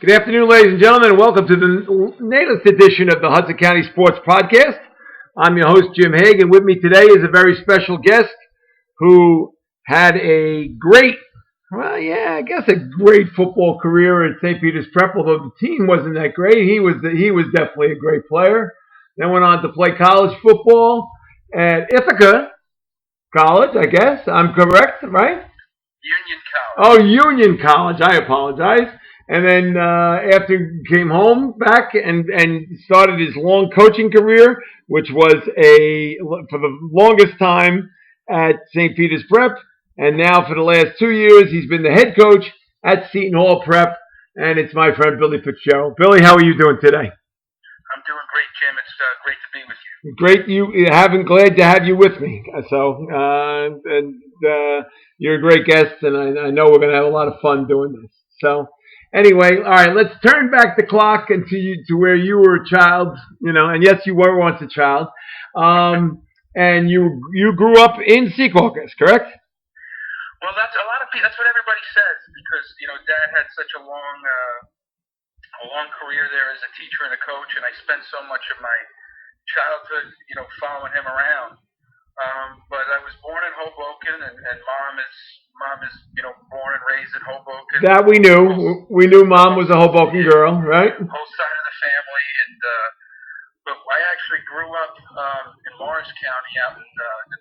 Good afternoon, ladies and gentlemen, and welcome to the latest edition of the Hudson County Sports Podcast. I'm your host, Jim Haig, and with me today is a very special guest who had a great football career at St. Peter's Prep, although the team wasn't that great. He was definitely a great player. Then went on to play college football at Ithaca College, I guess. I'm correct, right? Union College. Oh, Union College. I apologize. And then after he came home back and started his long coaching career, which was for the longest time at St. Peter's Prep. And now for the last 2 years, he's been the head coach at Seton Hall Prep. And it's my friend, Billy Fitzgerald. Billy, how are you doing today? I'm doing great, Jim. It's great to be with you. Glad to have you with me. So, you're a great guest, and I know we're going to have a lot of fun doing this. So, anyway, all right, let's turn back the clock to where you were a child, and yes, you were once a child, and you grew up in Secaucus, correct? Well, that's what everybody says, because Dad had such a long career there as a teacher and a coach, and I spent so much of my childhood, following him around. But I was born in Hoboken, and Mom is born and raised in Hoboken. That we knew. We knew Mom was a Hoboken girl, right? Whole side of the family, but I actually grew up in Morris County, out in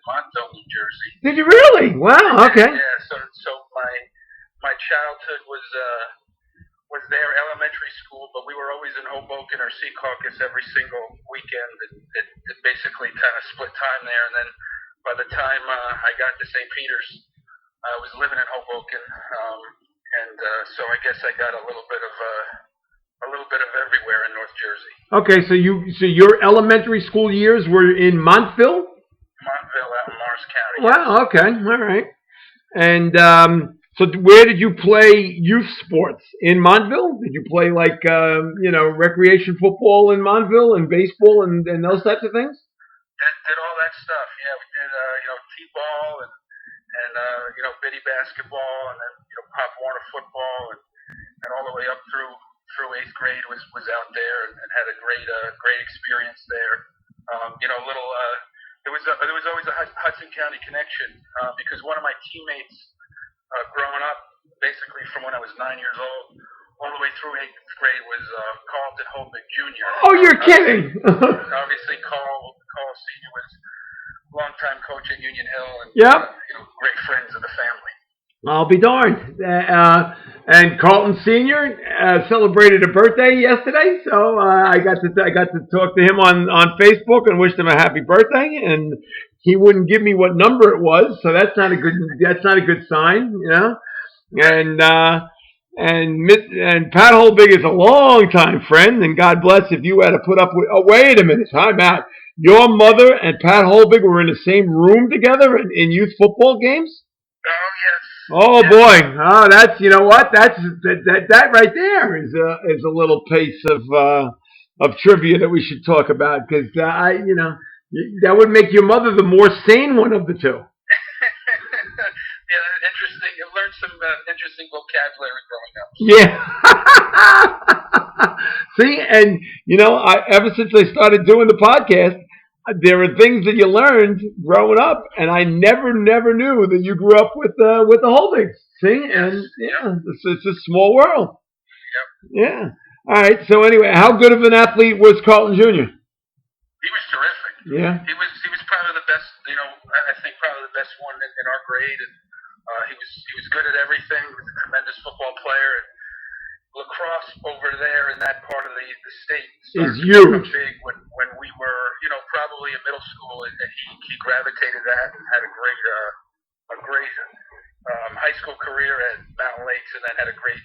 Montville, New Jersey. Did you really? Wow. Okay. Yeah. So my childhood was there, elementary school, but we were always in Hoboken or Secaucus every single weekend. It basically kind of split time there, and then by the time I got to St. Peter's, I was living in Hoboken, so I guess I got a little bit of everywhere in North Jersey. Okay, so your elementary school years were in Montville? Montville, out in Morris County. Wow. Okay. All right. And so where did you play youth sports? In Montville? Did you play recreation football in Montville and baseball and those types of things? Did all that stuff. Yeah, we did t-ball and bitty basketball, and then Pop Warner football, and all the way up through 8th grade was out there and had a great experience there. There was always a Hudson County connection because one of my teammates growing up, basically from when I was 9 years old, all the way through 8th grade, was Carlton Hobick Jr. Oh, you're kidding! Obviously, Carl Sr. was longtime coach at Union Hill, and great friends of the family. I'll be darned. And Carlton Sr. Celebrated a birthday yesterday, so I got to talk to him on Facebook and wished him a happy birthday. And he wouldn't give me what number it was, so that's not a good sign, And Pat Holbig is a longtime friend, and God bless if you had to put up with. Oh, wait a minute, time out. Your mother and Pat Holbig were in the same room together in youth football games? Oh, yes. Oh, boy. Oh, that's, that right there is a little piece of trivia that we should talk about, because, that would make your mother the more sane one of the two. Yeah, interesting. You learned some interesting vocabulary growing up. Yeah. See, and, ever since I started doing the podcast, there are things that you learned growing up, and I never knew that you grew up with the Holbigs. See, and it's a small world. Yep. Yeah. All right. So anyway, how good of an athlete was Carlton Jr.? He was terrific. Yeah. He was probably the best. I think probably the best one in our grade, and he was good at everything. He was a tremendous football player. And lacrosse over there in that part of the state is huge. Big when we were, probably in middle school, and he gravitated that and had a great high school career at Mountain Lakes, and then had a great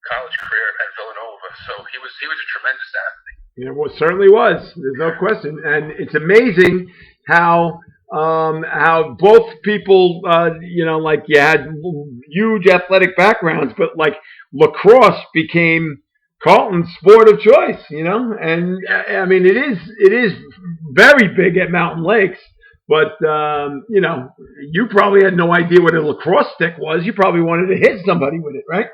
college career at Villanova. So he was a tremendous athlete. Yeah, well, it certainly was. There's no question, and it's amazing how both people, you had huge athletic backgrounds, but lacrosse became Carlton's sport of choice, and I mean it is very big at Mountain Lakes, but you probably had no idea what a lacrosse stick was. You probably wanted to hit somebody with it, right?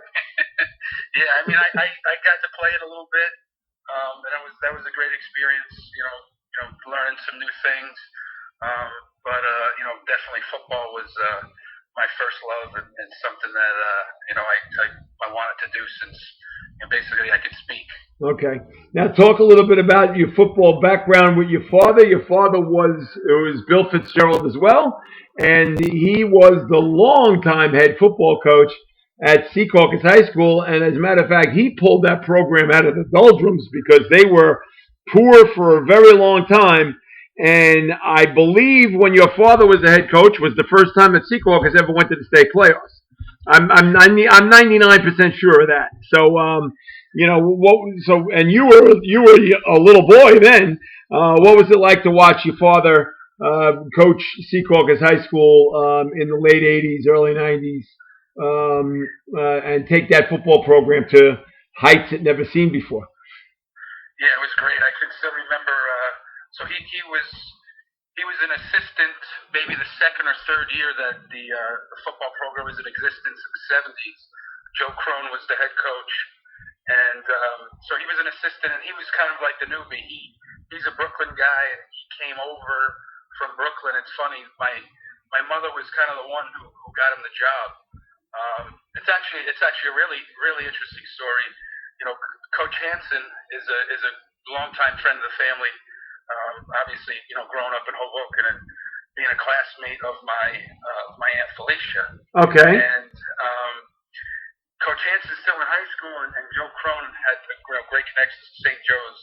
Yeah, I mean, I got to play it a little bit, and that was a great experience. Learning some new things. But definitely football was my first love and something that I wanted to do since basically I could speak. Okay. Now talk a little bit about your football background with your father. Your father was Bill Fitzgerald as well, and he was the longtime head football coach at Secaucus High School. And as a matter of fact, he pulled that program out of the doldrums because they were poor for a very long time. And I believe when your father was the head coach was the first time that Secaucus ever went to the state playoffs. I'm 99% sure of that. So and you were a little boy then. What was it like to watch your father coach Secaucus High School in the late '80s, early '90s, and take that football program to heights it never seen before? Yeah, it was great. I can still remember. So he was an assistant, maybe the second or third year that the football program was in existence in the '70s. Joe Crone was the head coach, and so he was an assistant, and he was kind of like the newbie. He's a Brooklyn guy, and he came over from Brooklyn. It's funny, my mother was kind of the one who got him the job. It's actually a really interesting story. Coach Hansen is a longtime friend of the family. Obviously, growing up in Hoboken and being a classmate of my Aunt Felicia. Okay. And Coach Hansen's still in high school, and Joe Crone had great connections to St. Joe's,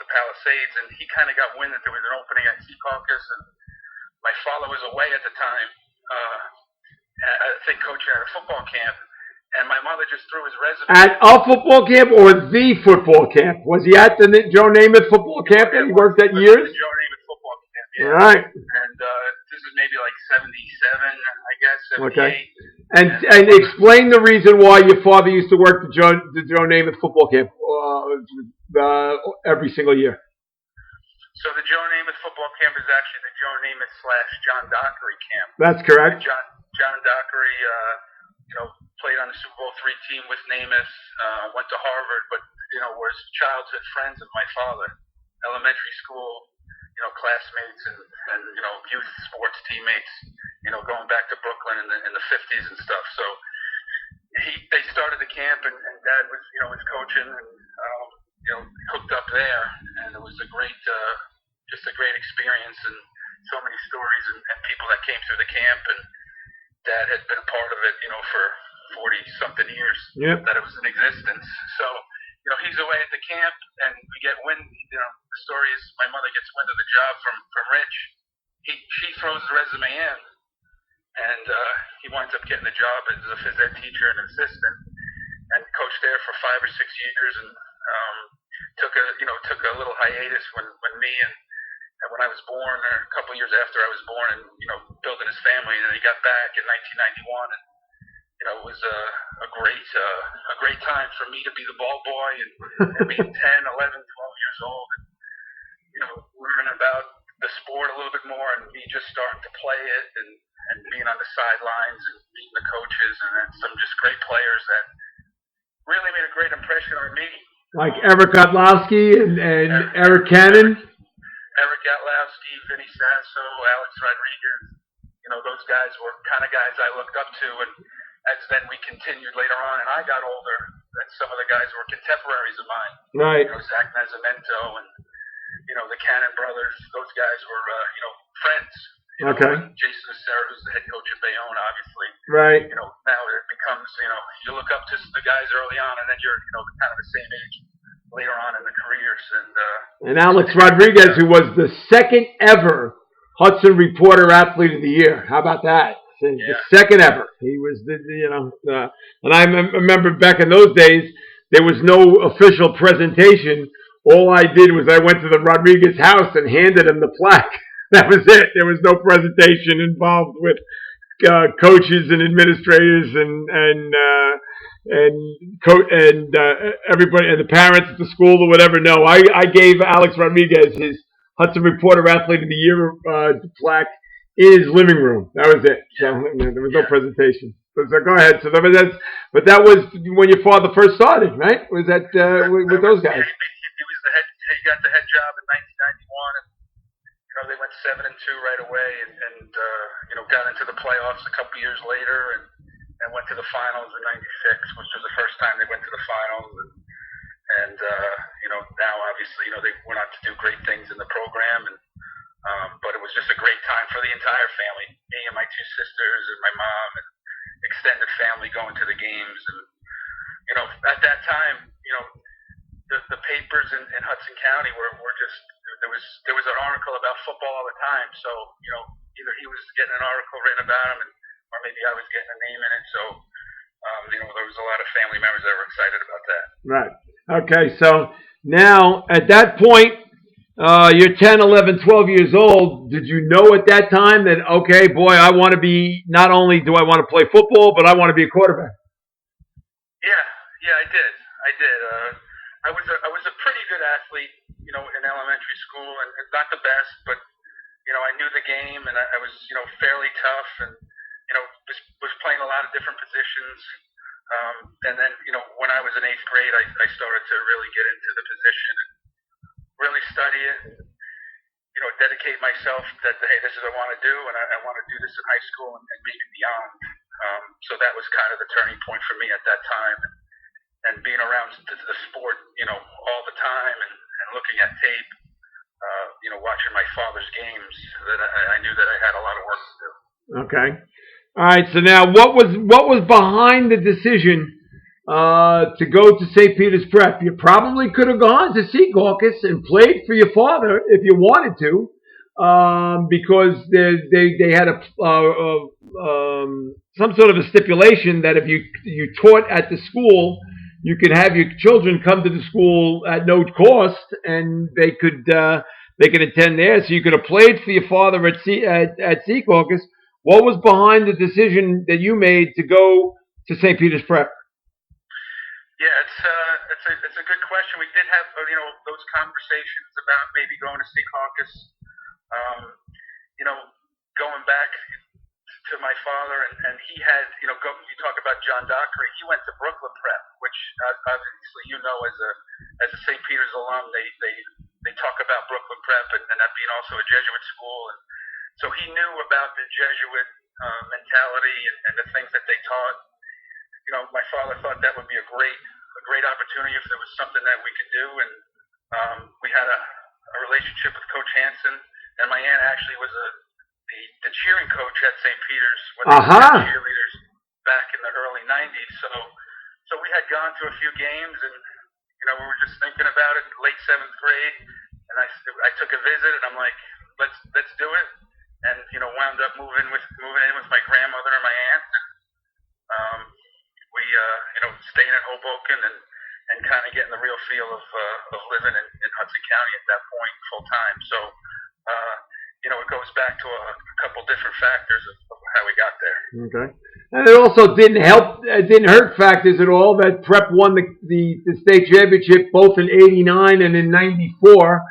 the Palisades, and he kind of got wind that there was an opening at Secaucus, and my father was away at the time. I think coaching at a football camp. And my mother just threw his resume. At a football camp or the football camp? Was he at the Joe Namath football camp that he worked at years? The Joe Namath football camp, yeah. All right. And this is maybe like 77, I guess, 78. Okay. And explain the reason why your father used to work the Joe Namath football camp every single year. So the Joe Namath football camp is actually the Joe Namath / John Dockery camp. That's correct. John Dockery, played on the Super Bowl III team with Namath, went to Harvard, but, was childhood friends of my father, elementary school, classmates and youth sports teammates, going back to Brooklyn in the 50s and stuff. So they started the camp and Dad was coaching and, hooked up there, and it was just a great experience and so many stories and people that came through the camp, and Dad had been a part of it, for 40-something years that it was in existence. So, he's away at the camp, and we get wind. The story is my mother gets wind of the job from Rich. She throws the resume in, and he winds up getting the job as a phys ed teacher and assistant, and coached there for 5 or 6 years, and took a little hiatus when me and when I was born, or a couple of years after I was born, and building his family, and then he got back in 1991, and it was a great time for me to be the ball boy and being 10, 11, 12 years old, and learning about the sport a little bit more, and me just starting to play it and being on the sidelines and meeting the coaches, and then some just great players that really made a great impression on me. Like Eric Godlowski and Eric Cannon. Eric Gatlowski, Vinny Sasso, Alex Rodriguez, those guys were kind of guys I looked up to, and as then we continued later on, and I got older, and some of the guys were contemporaries of mine. Right. Zach Nascimento and, the Cannon brothers, those guys were, friends. Okay. Jason Serra, who's the head coach at Bayonne, obviously. Right. Now it becomes, you look up to the guys early on, and then you're, kind of the same age later on in the careers. And Alex Rodriguez, who was the second ever Hudson Reporter Athlete of the Year. How about that? The second ever. He was, and I remember back in those days, there was no official presentation. All I did was I went to the Rodriguez house and handed him the plaque. That was it. There was no presentation involved with coaches and administrators and everybody and the parents at the school or whatever. No, I gave Alex Rodriguez his Hudson Reporter Athlete of the Year plaque in his living room. That was it. So there was no presentation. So go ahead. But that was when your father first started, right? Was that with those guys? Yeah, he was the head. He got the head job in 1991, and they went 7-2 right away, and got into the playoffs a couple years later, and went to the finals in '96, which was the first time they went to the finals. And now obviously they went on to do great things in the program, and but it was just a great time for the entire family, me and my two sisters and my mom and extended family going to the games. And at that time, the papers in Hudson County were just there was an article about football all the time. So either he was getting an article written about him, or maybe I was getting a name in it. So there was a lot of family members that were excited about that. Right. Okay. So now at that point, you're 10, 11, 12 years old. Did you know at that time that, okay, boy, I want to be, not only do I want to play football, but I want to be a quarterback? Yeah, I did. I was a pretty good athlete, in elementary school, and not the best, but I knew the game, and I was fairly tough, and was playing a lot of different positions. And then when I was in 8th grade, I started to really get into the position and really study it, and dedicate myself that, hey, this is what I want to do, and I want to do this in high school and maybe beyond. So that was kind of the turning point for me at that time, and being around the sport, all the time, and looking at tape, watching my father's games, that I knew that I had a lot of work to do. Okay. All right. So now, what was behind the decision to go to St. Peter's Prep? You probably could have gone to Secaucus and played for your father if you wanted to, because they had some sort of a stipulation that if you taught at the school, you could have your children come to the school at no cost, and they could attend there. So you could have played for your father at Secaucus. What was behind the decision that you made to go to St. Peter's Prep? Yeah, it's a good question. We did have those conversations about maybe going to Secaucus. Going back to my father, and he had you talk about John Dockery. He went to Brooklyn Prep, which obviously as a St. Peter's alum, they talk about Brooklyn Prep and that being also a Jesuit school, and so he knew about the Jesuit mentality and the things that they taught. My father thought that would be a great opportunity if there was something that we could do, and we had a relationship with Coach Hansen, and my aunt actually was the cheering coach at St. Peter's when they were cheerleaders back in the early '90s. So we had gone to a few games, and we were just thinking about it. Late 7th grade, and I took a visit, and I'm like, let's do it, and wound up moving in with my grandmother and my aunt, and we staying in Hoboken and kind of getting the real feel of living in Hudson County at that point full time. So it goes back to a couple different factors of how we got there. Okay. And it also didn't hurt factors at all that Prep won the state championship both in '89 and in '94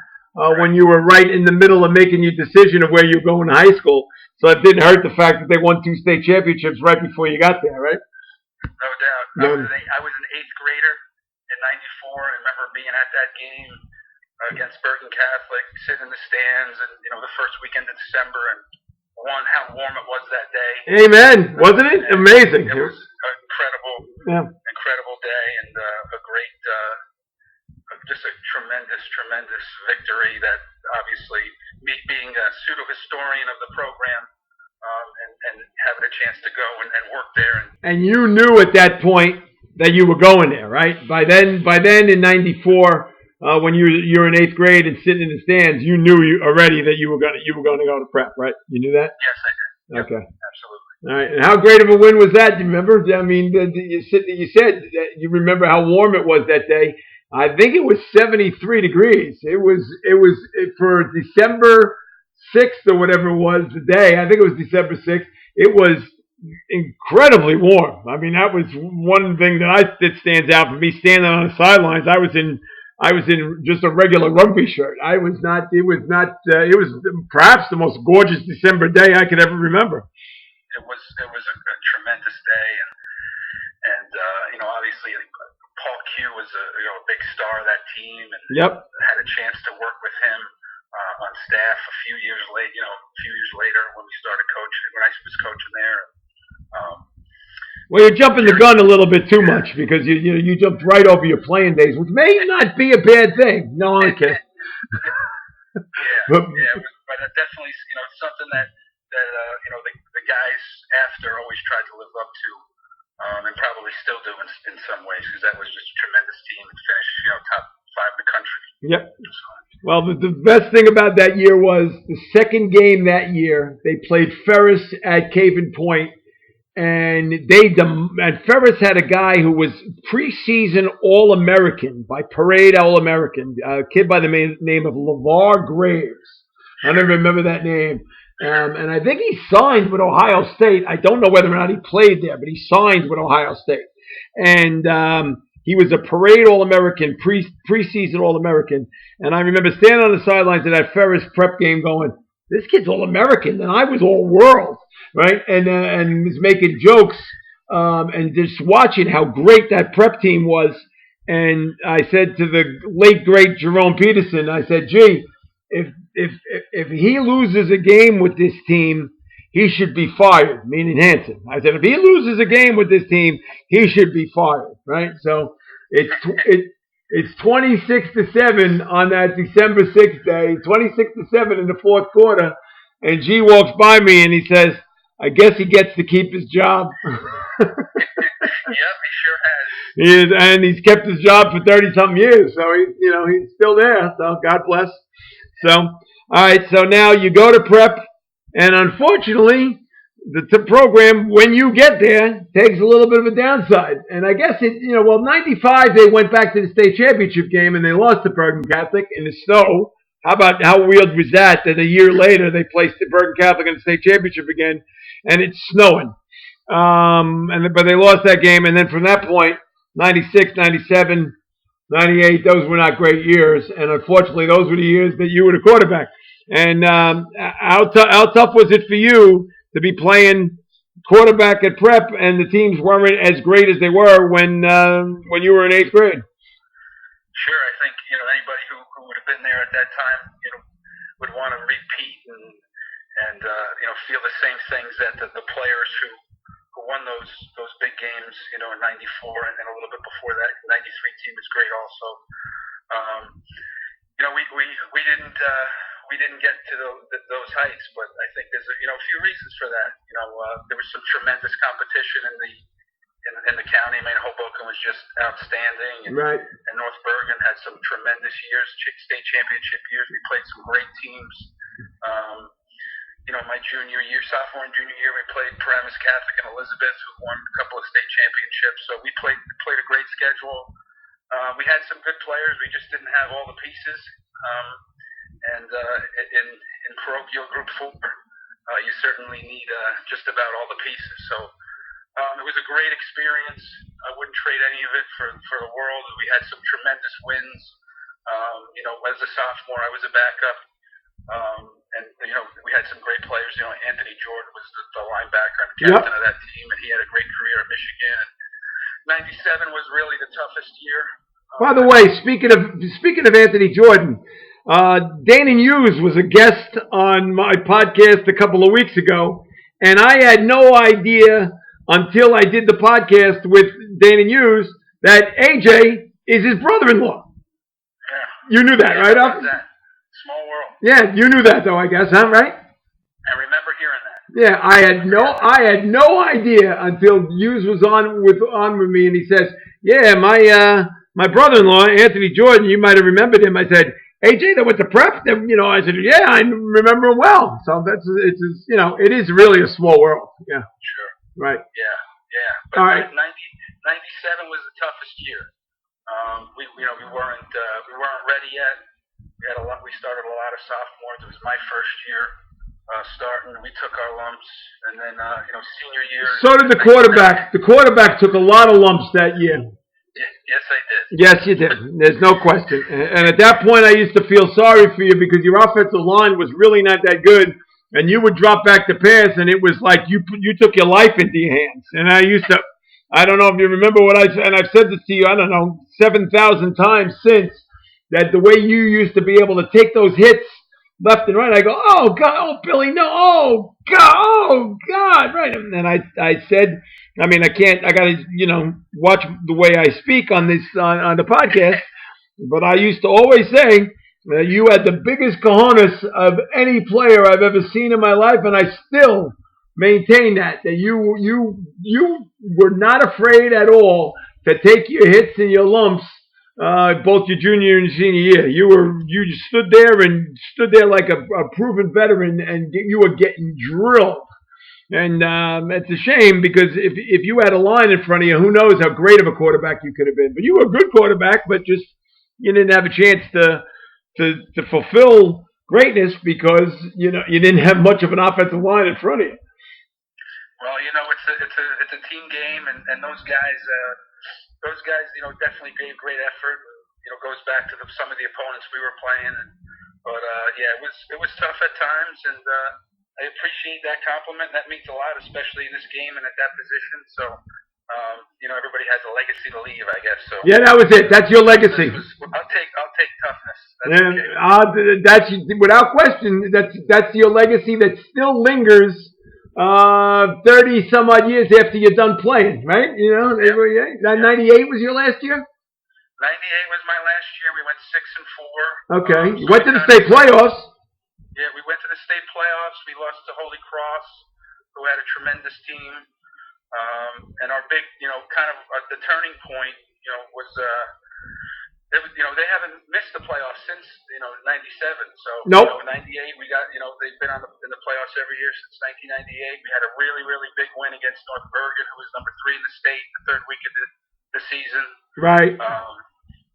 when you were right in the middle of making your decision of where you're going to high school. So it didn't hurt the fact that they won 2 state championships right before you got there, right? No doubt. I was an 8th grader in '94. I remember being at that game against Bergen Catholic, sitting in the stands, and the first weekend of December, and how warm it was that day. Amen. Wasn't it? Amazing. It was an incredible day, and a great, just a tremendous victory that obviously, me being a pseudo-historian of the program, and having a chance to go and work there. And you knew at that point that you were going there, right? By then in '94, when you were in 8th grade and sitting in the stands, you knew already that you were going to go to Prep, right? You knew that? Yes, I did. Okay. Yep, absolutely. All right. And how great of a win was that? Do you remember? I mean, you said that you remember how warm it was that day. I think it was 73 degrees. It was for December 6th or whatever it was the day. I think it was December 6th. It was incredibly warm. I mean, that was one thing that stands out for me. Standing on the sidelines, I was in just a regular rugby shirt. It was perhaps the most gorgeous December day I could ever remember. it was a tremendous day, and obviously Paul Q was a big star of that team, and Yep. had a chance to work with him on staff a few years later when we started coaching, when I was coaching there. Well, you're jumping the gun a little bit too much because you jumped right over your playing days, which may not be a bad thing. No, I'm kidding. But definitely, something that the guys after always tried to live up to, and probably still do in some ways, because that was just a tremendous team and finished, top 5 in the country. Yep. Well, the best thing about that year was the second game that year. They played Ferris at Caven Point, and Ferris had a guy who was preseason All-American, by parade All-American, a kid by the name of LeVar Graves. I don't remember that name. And I think he signed with Ohio State. I don't know whether or not he played there, but he signed with Ohio State. And he was a parade All-American, preseason All-American. And I remember standing on the sidelines of that Ferris prep game going, this kid's All-American, and I was All-World, right? And was making jokes and just watching how great that prep team was. And I said to the late, great Jerome Peterson, I said, gee, if he loses a game with this team, he should be fired, meaning Hanson. I said, if he loses a game with this team, he should be fired, right? So it's 26-7 on that December 6th day, 26-7 in the fourth quarter, and G walks by me and he says, I guess he gets to keep his job. Yep, he sure has. And he's kept his job for 30-something years, so he's still there. So God bless. So, all right. So now you go to prep, and unfortunately, the program, when you get there, takes a little bit of a downside. And I guess 95 they went back to the state championship game and they lost to Bergen Catholic in the snow. How weird was that? That a year later they placed the Bergen Catholic in the state championship again, and it's snowing. But they lost that game, and then from that point, 96, 97, 98, those were not great years, and unfortunately, those were the years that you were the quarterback. And how tough was it for you to be playing quarterback at prep, and the teams weren't as great as they were when you were in 8th grade? Sure, I think anybody who would have been there at that time, would want to repeat and feel the same things that the players who won those big games, in '94 and a little bit before that. '93 team was great also. We didn't get to those heights, but I think there's a few reasons for that. There was some tremendous competition in the county. I mean, Hoboken was just outstanding, and, right. And North Bergen had some tremendous years, state championship years. We played some great teams. My sophomore and junior year, we played Paramus Catholic and Elizabeth, who won a couple of state championships. So we played a great schedule. We had some good players. We just didn't have all the pieces. And in parochial group 4, you certainly need just about all the pieces. So it was a great experience. I wouldn't trade any of it for the world. We had some tremendous wins. As a sophomore, I was a backup. And we had some great players. Anthony Jordan was the linebacker and captain of that team, and he had a great career at Michigan. And '97 was really the toughest year. By the way, speaking of Anthony Jordan, Dana Hughes was a guest on my podcast a couple of weeks ago, and I had no idea until I did the podcast with Dana Hughes that AJ is his brother-in-law. Yeah. You knew that, right? Small world. Yeah, you knew that though, I guess, huh? Right? I remember hearing that. Yeah, I had no idea until Hughes was on with me, and he says, "Yeah, my brother-in-law Anthony Jordan, you might have remembered him." I said, "AJ, that went to prep." I said, "Yeah, I remember him well." So it is really a small world. Yeah. Sure. Right. Yeah. But all right. 97 was the toughest year. We weren't ready yet. We started a lot of sophomores. It was my first year starting. We took our lumps, and then senior year. So did the quarterback. The quarterback took a lot of lumps that year. Yes, I did. Yes, you did. There's no question. And at that point, I used to feel sorry for you because your offensive line was really not that good, and you would drop back to pass, and it was like you took your life into your hands. And I don't know if you remember what I said, and I've said this to you, I don't know, 7,000 times since, that the way you used to be able to take those hits left and right, I go, oh God, oh Billy, no, oh God, right. And then I said, I mean, I got to, watch the way I speak on this, on the podcast, but I used to always say, you had the biggest cojones of any player I've ever seen in my life, and I still maintain that you were not afraid at all to take your hits and your lumps, both your junior and senior year. You just stood there like a proven veteran, and you were getting drilled. And it's a shame, because if you had a line in front of you, who knows how great of a quarterback you could have been. But you were a good quarterback, but just you didn't have a chance to fulfill greatness, because you didn't have much of an offensive line in front of you. Well, it's a team game, and those guys definitely gave great effort. Goes back to some of the opponents we were playing, but it was tough at times, and I appreciate that compliment. That means a lot, especially in this game and at that position. So. Everybody has a legacy to leave, I guess. So yeah, that was it. That's your legacy. I'll take toughness. That's without question. That's your legacy that still lingers 30 some odd years after you're done playing, right? Yep. That 98 was your last year. 98 was my last year. We went 6-4. Okay, you went to the state playoffs. Yeah, we went to the state playoffs. We lost to Holy Cross, who had a tremendous team. And our big, kind of the turning point, was they haven't missed the playoffs since 97. So nope. 98 we got they've been in the playoffs every year since 1998. We had a really really big win against North Bergen, who was number 3 in the state, the third week of the season. Right.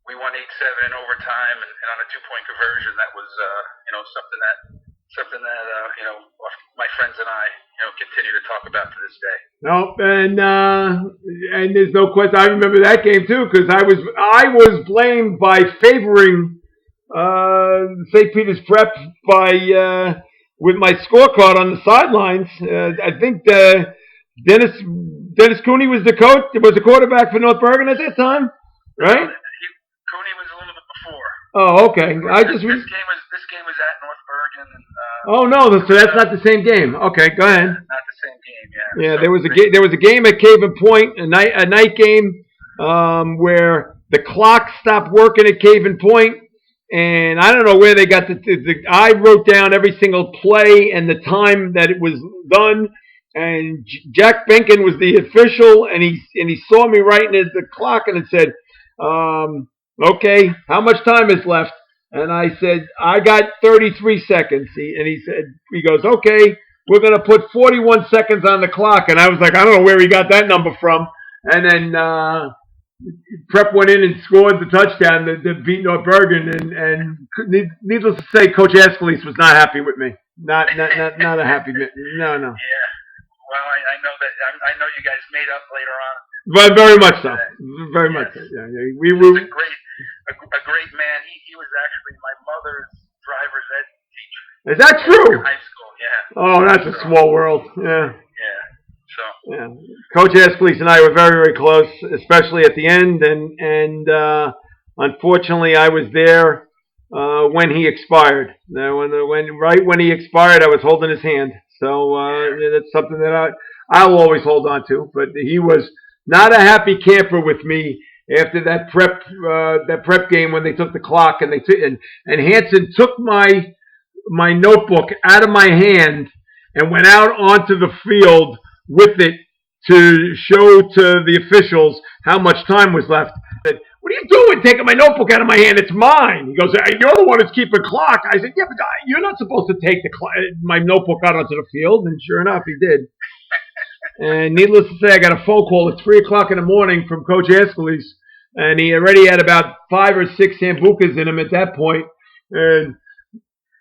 We won 8-7 in overtime, and on a 2-point conversion. That was something that my friends and I continue to talk about to this day. No, and there's no question. I remember that game too, because I was blamed by favoring St. Peter's Prep with my scorecard on the sidelines. I think Dennis Cooney was the quarterback for North Bergen at that time, right? Cooney was a little bit before. Oh, okay. This game was at North Bergen. And, oh no, so that's not the same game. Okay, go ahead. Not the same game, yeah. Yeah, so there was a game at Caven Point, a night game, where the clock stopped working at Caven Point, and I don't know where they got I wrote down every single play and the time that it was done, and Jack Benkin was the official, and he saw me writing at the clock, and it said, okay, how much time is left? And I said, I got 33 seconds. He goes, okay, we're going to put 41 seconds on the clock. And I was like, I don't know where he got that number from. And then Prep went in and scored the touchdown to beat North Bergen. And needless to say, Coach Ascalise was not happy with me. Not a happy. No. Yeah. Well, I know that. I know you guys made up later on. But very much so. Very much so. Yeah. We were a great man. He was actually my mother's driver's ed teacher. Is that true? In high school, yeah. Oh, that's a small world. Yeah. Yeah. So. Yeah. Coach Ascalise and I were very, very close, especially at the end, and unfortunately, I was there when he expired. Right when he expired, I was holding his hand. So that's something that I'll always hold on to. But he was not a happy camper with me after that prep game when they took the clock and Hanson took my notebook out of my hand and went out onto the field with it to show to the officials how much time was left. I said, what are you doing taking my notebook out of my hand? It's mine. He goes, you're the one who's keeping clock. I said, yeah, but you're not supposed to take my notebook out onto the field. And sure enough, he did. And needless to say, I got a phone call at 3 o'clock in the morning from Coach Ascalise, and he already had about 5 or 6 sambucas in him at that point. And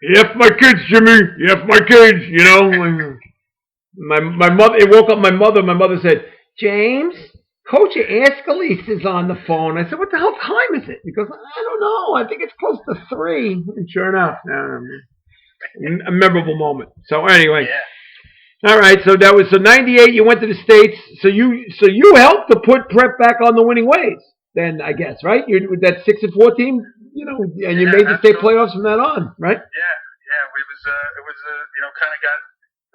you F my kids, Jimmy. You F my kids, you know. My mother, it woke up my mother. My mother said, James, Coach Ascalise is on the phone. I said, what the hell time is it? He goes, I don't know. I think it's close to 3. And sure enough, A memorable moment. So anyway. Yeah. All right, so that was so '98. You went to the States, so you helped to put Prep back on the winning ways. Then I guess, right? You with that 6-4 team, and you Yeah, made the state absolutely. playoffs from that on, right? Yeah, yeah. It was kind of got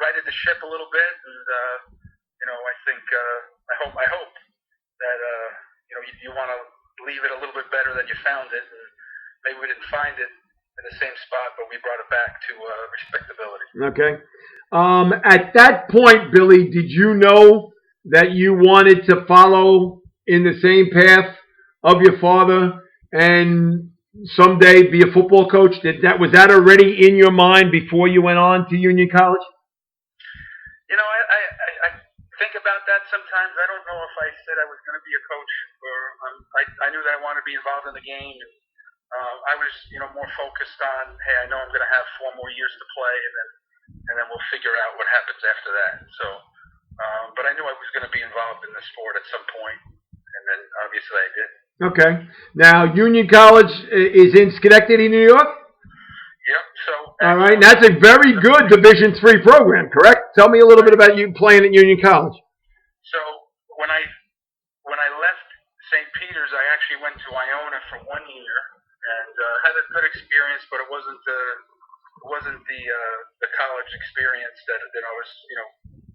righted the ship a little bit, and I think I hope that you want to leave it a little bit better than you found it, and maybe we didn't find it in the same spot, but we brought it back to respectability. Okay. At that point, Billy, did you know that you wanted to follow in the same path of your father and someday be a football coach? Was that already in your mind before you went on to Union College? I think about that sometimes. I don't know if I said I was going to be a coach, or I knew that I wanted to be involved in the game. And, I was, more focused on, hey, I know I'm going to have 4 more years to play, and then we'll figure out what happens after that. So, but I knew I was going to be involved in the sport at some point, and then obviously I did. Okay. Now, Union College is in Schenectady, New York? Yep. So. All right. And that's a very good Division III program, correct? Tell me a little bit about you playing at Union College. So when I left St. Peter's, I actually went to Iona for 1 year and had a good experience, but it wasn't the college experience that I was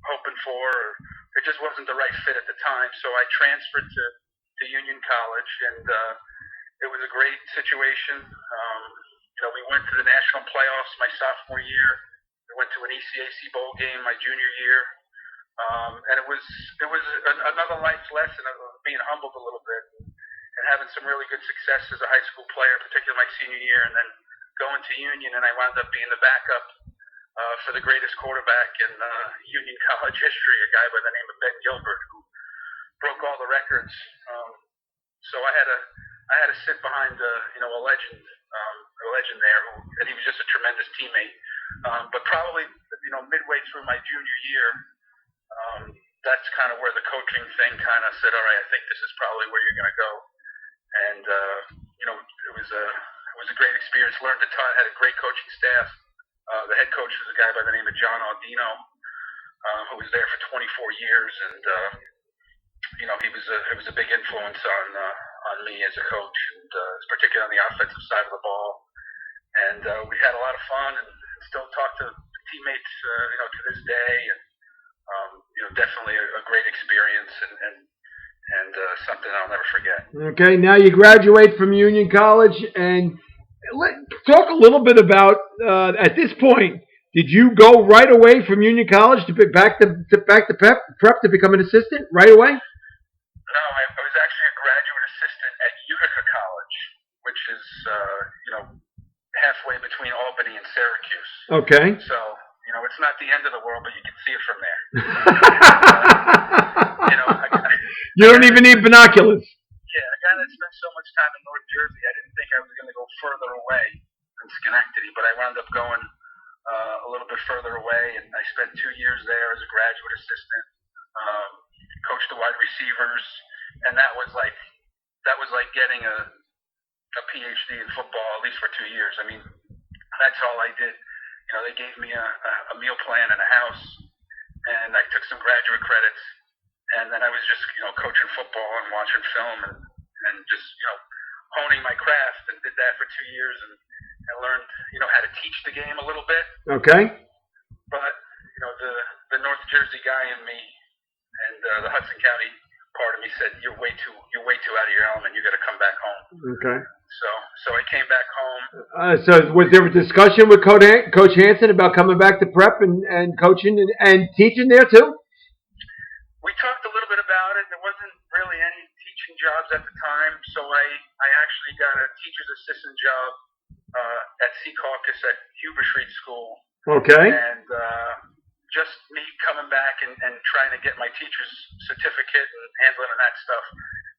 hoping for. Or it just wasn't the right fit at the time. So I transferred to Union College, and it was a great situation. We went to the national playoffs my sophomore year. We went to an ECAC bowl game my junior year, and it was another life lesson of being humbled a little bit and having some really good success as a high school player, particularly my senior year, and then going to Union, and I wound up being the backup for the greatest quarterback in Union College history, a guy by the name of Ben Gilbert, who broke all the records. So I had to sit behind a legend there, and he was just a tremendous teammate. But probably midway through my junior year, that's kind of where the coaching thing kind of said, all right, I think this is probably where you're going to go. And it was a great experience. Learned a ton. Had a great coaching staff. The head coach was a guy by the name of John Audino, who was there for 24 years, and he was a big influence on me as a coach, and particularly on the offensive side of the ball. And we had a lot of fun, and still talk to teammates, to this day, and definitely a great experience, and something I'll never forget. Okay, now you graduate from Union College, and talk a little bit about at this point. Did you go right away from Union College to back to Prep to become an assistant right away? No, I was actually a graduate assistant at Utica College, which is halfway between Albany and Syracuse. Okay. So it's not the end of the world, but you can see it from there. You don't even need binoculars. Yeah, a guy that spent so much time in North Jersey, I didn't think I was going to go further away than Schenectady, but I wound up going a little bit further away, and I spent 2 years there as a graduate assistant. Coached the wide receivers, and that was like getting a PhD in football, at least for 2 years. I mean, that's all I did. They gave me a meal plan and a house, and I took some graduate credits, and then I was just coaching football and watching film and just honing my craft, and did that for 2 years, and learned how to teach the game a little bit. Okay. But the North Jersey guy in me and the Hudson County part of me said, you're way too out of your element. You got to come back home. Okay. So I came back home. So was there a discussion with Coach Hansen about coming back to Prep and coaching and teaching there too? We talked a little bit about it. There wasn't really any teaching jobs at the time, so I actually got a teacher's assistant job at Secaucus at Huber Street School. Okay. And just me coming back and trying to get my teacher's certificate and handling that stuff,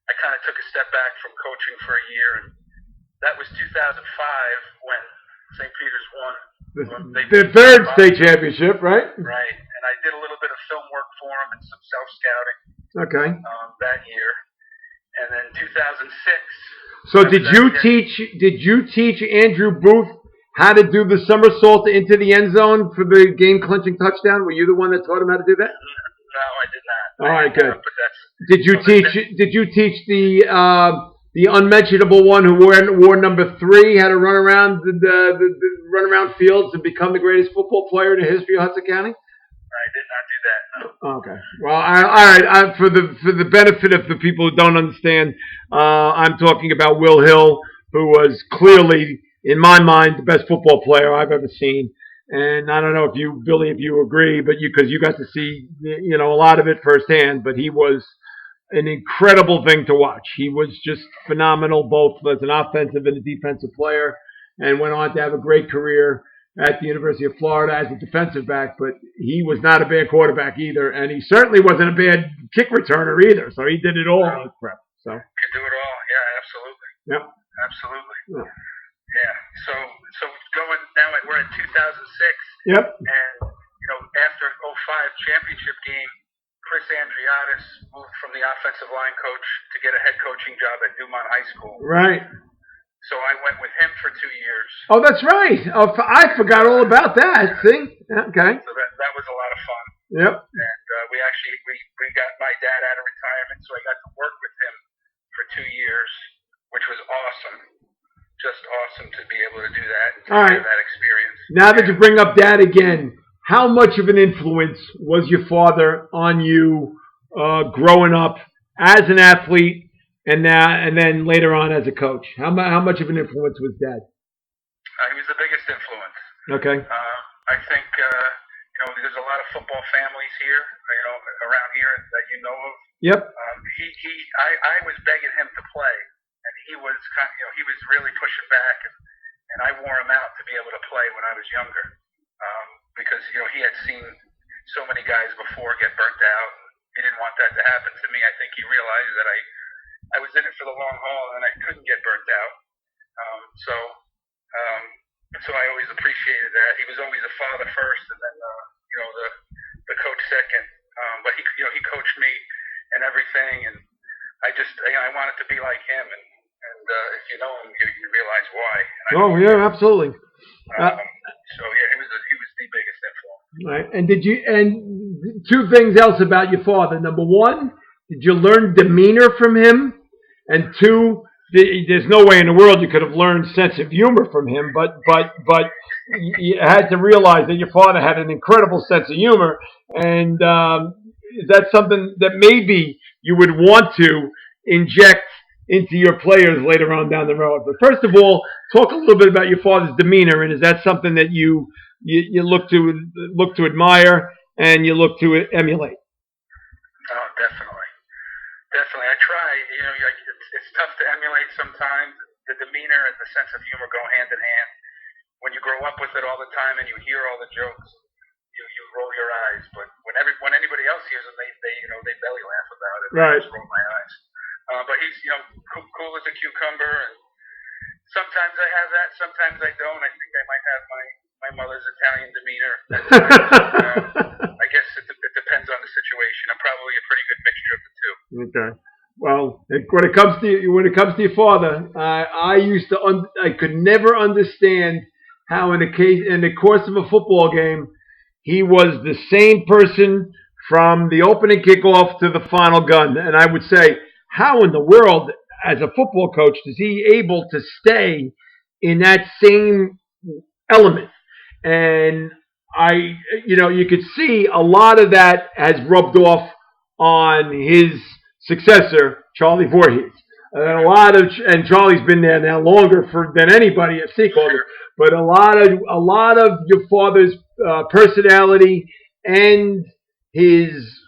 I kind of took a step back from coaching for a year, and that was 2005 when St. Peter's won. The third state championship, right? Right, and I did a little bit of film work for them and some self-scouting. Okay. That year, and then 2006. So did you teach Andrew Booth how to do the somersault into the end zone for the game-clinching touchdown? Were you the one that taught him how to do that? No, I did not. All right, good. But that's, Did you teach? Did you teach the unmentionable one who wore number 3 how to run around the run around fields and become the greatest football player in the history of Hudson County? I did not do that. No. Okay. Well, all right. For the benefit of the people who don't understand, I'm talking about Will Hill, who was clearly, in my mind, the best football player I've ever seen. And I don't know if you, Billy, if you agree, but because you got to see, a lot of it firsthand. But he was an incredible thing to watch. He was just phenomenal, both as an offensive and a defensive player, and went on to have a great career at the University of Florida as a defensive back. But he was not a bad quarterback either, and he certainly wasn't a bad kick returner either. So he did it all at prep. So could do it all. Yeah, absolutely. Yep. Absolutely. Yeah. Yeah. So going now, we're in 2006. Yep. And after '05 championship game, Chris Andriotis moved from the offensive line coach to get a head coaching job at Newmont High School. Right. So I went with him for 2 years. Oh, that's right. Oh, I forgot all about that. See? Okay. So that was a lot of fun. Yep. And we got my dad out of retirement, so I got to work with him for 2 years, which was awesome. Just awesome to be able to do that and to have that experience. Now that you bring up Dad again, how much of an influence was your father on you growing up as an athlete and then later on as a coach? How much of an influence was Dad? He was the biggest influence. Okay. I think there's a lot of football families here, around here that you know of. Yep. I was begging him to play. And he was he was really pushing back, and I wore him out to be able to play when I was younger, because he had seen so many guys before get burnt out. He didn't want that to happen to me. I think he realized that I was in it for the long haul and I couldn't get burnt out. So I always appreciated that. He was always a father first, and then the coach second. But he coached me and everything, and I wanted to be like him, and if you know him, you realize why. Yeah, absolutely. So he was the biggest influence. Right. And 2 things else about your father. Number 1, did you learn demeanor from him? And 2, there's no way in the world you could have learned sense of humor from him, but you had to realize that your father had an incredible sense of humor, and that's something that maybe you would want to inject into your players later on down the road. But first of all, talk a little bit about your father's demeanor, and is that something that you look to admire and you look to emulate? Oh, definitely. I try. It's tough to emulate sometimes. The demeanor and the sense of humor go hand in hand. When you grow up with it all the time and you hear all the jokes, you roll your eyes. But when anybody else hears them, they belly laugh about it. Right. I just roll my eyes. But he's cool as a cucumber, and sometimes I have that, sometimes I don't. I think I might have my mother's Italian demeanor. I guess it depends on the situation. I'm probably a pretty good mixture of the two. Okay. Well, when it comes to your father, I could never understand how in the course of a football game, he was the same person from the opening kickoff to the final gun. And I would say, how in the world, as a football coach, is he able to stay in that same element? And you could see a lot of that has rubbed off on his successor, Charlie Voorhees. And Charlie's been there now longer than anybody at Seton. But a lot of your father's personality and his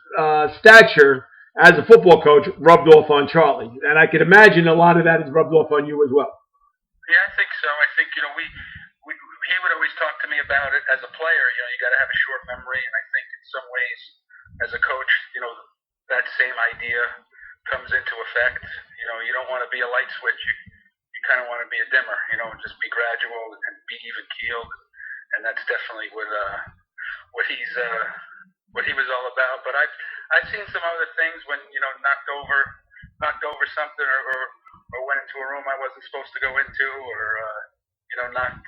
stature as a football coach rubbed off on Charlie, and I can imagine a lot of that is rubbed off on you as well. Yeah, I think so. I think he would always talk to me about it as a player. You got to have a short memory, and I think in some ways, as a coach, that same idea comes into effect. You don't want to be a light switch. You kind of want to be a dimmer. Just be gradual and be even keeled, and that's definitely what he was all about. But I've seen some other things when knocked over something or went into a room I wasn't supposed to go into, or knocked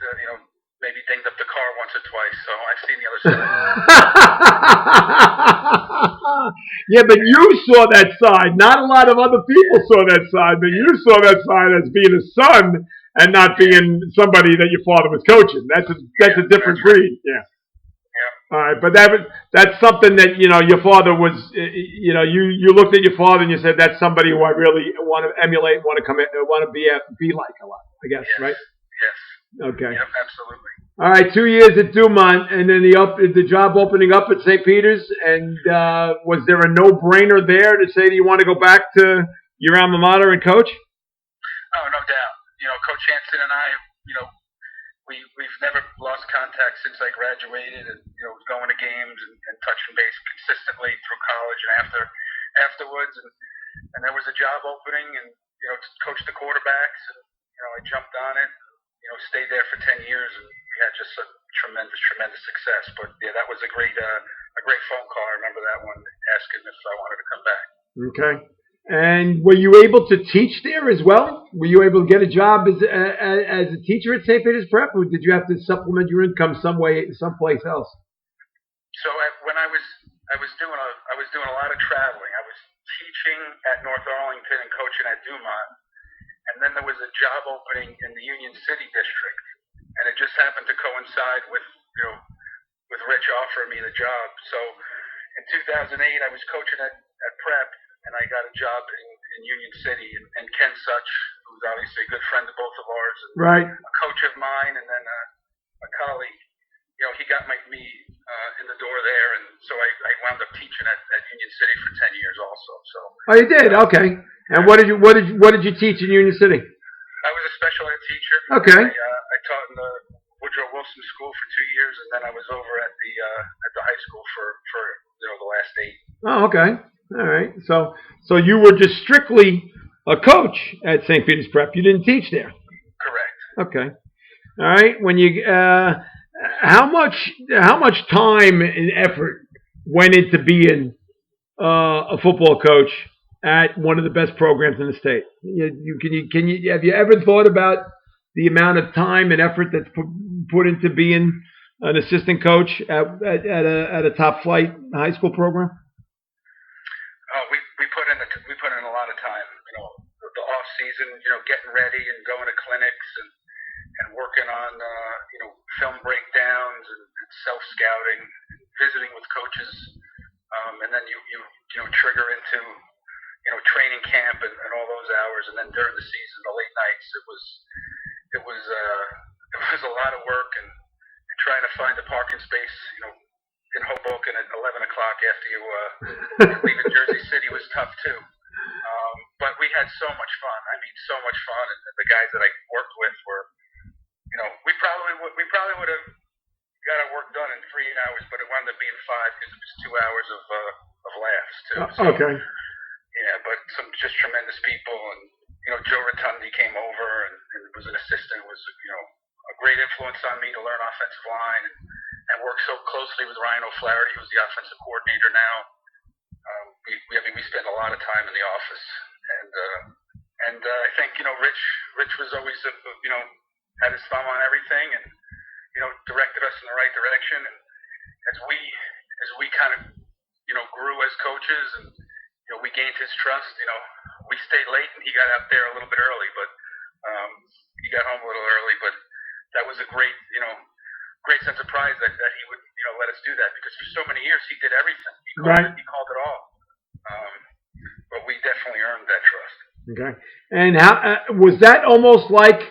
maybe dinged up the car once or twice. So I've seen the other side. Yeah, but you saw that side. Not a lot of other people saw that side, but you saw that side as being a son and not being somebody that your father was coaching. That's a different breed. Yeah. All right, but that's something that your father was. You looked at your father and you said that's somebody who I really want to emulate, want to be like a lot. I guess, yes. right? Yes. Okay. Yep, absolutely. All right, 2 years at Dumont, and then the job opening up at St. Peter's. And was there a no-brainer there to say, do you want to go back to your alma mater and coach? Oh, no doubt. Coach Hansen and I, we've never lost contact since I graduated, and going to games and touching base consistently through college and afterwards. And there was a job opening, and to coach the quarterbacks, and I jumped on it. Stayed there for 10 years, and we had just a tremendous success. But yeah, that was a great phone call. I remember that one, asking if I wanted to come back. Okay. And were you able to teach there as well? Were you able to get a job as a teacher at St. Peter's Prep, or did you have to supplement your income someplace else? So when I was doing a lot of traveling. I was teaching at North Arlington and coaching at Dumont. And then there was a job opening in the Union City district, and it just happened to coincide with Rich offering me the job. So in 2008, I was coaching at Prep, and I got a job in Union City. And Ken Such, who's obviously a good friend of both of ours, and right, a coach of mine, and then a colleague, he got me in the door there, and so I wound up teaching at Union City for 10 years also. So. Oh, you did? Okay. And what did you teach in Union City? I was a special ed teacher. Okay. I taught in the Woodrow Wilson School for 2 years, and then I was over at the high school for the last 8. Oh, okay. All right. So you were just strictly a coach at St. Peter's Prep. You didn't teach there. Correct. Okay. All right. When you how much time and effort went into being a football coach at one of the best programs in the state? Have you ever thought about the amount of time and effort that's put into being an assistant coach at a top flight high school program? We put in a lot of time. The off season, getting ready and going to clinics and working on film breakdowns and self scouting, visiting with coaches, and then you trigger into training camp and all those hours, and then during the season, the late nights, it was a lot of work, and trying to find a parking space, in Hoboken at 11 o'clock after you leaving Jersey City was tough too. But we had so much fun. I mean, so much fun, and the guys that I worked with were, we probably would have got our work done in 3 hours, but it wound up being 5 because it was 2 hours of laughs too. So, okay. Yeah, but some just tremendous people, and Joe Rotundi came over and was an assistant. Was a great influence on me to learn offensive line and work so closely with Ryan O'Flaherty, who's the offensive coordinator now. We spent a lot of time in the office, and I think Rich was always had his thumb on everything, and directed us in the right direction. And as we kind of grew as coaches, and we gained his trust. We stayed late, and he got out there a little bit early, but he got home a little early. But that was a great sense of pride that he would let us do that, because for so many years he did everything. He called it all. But we definitely earned that trust. Okay. And how was that almost like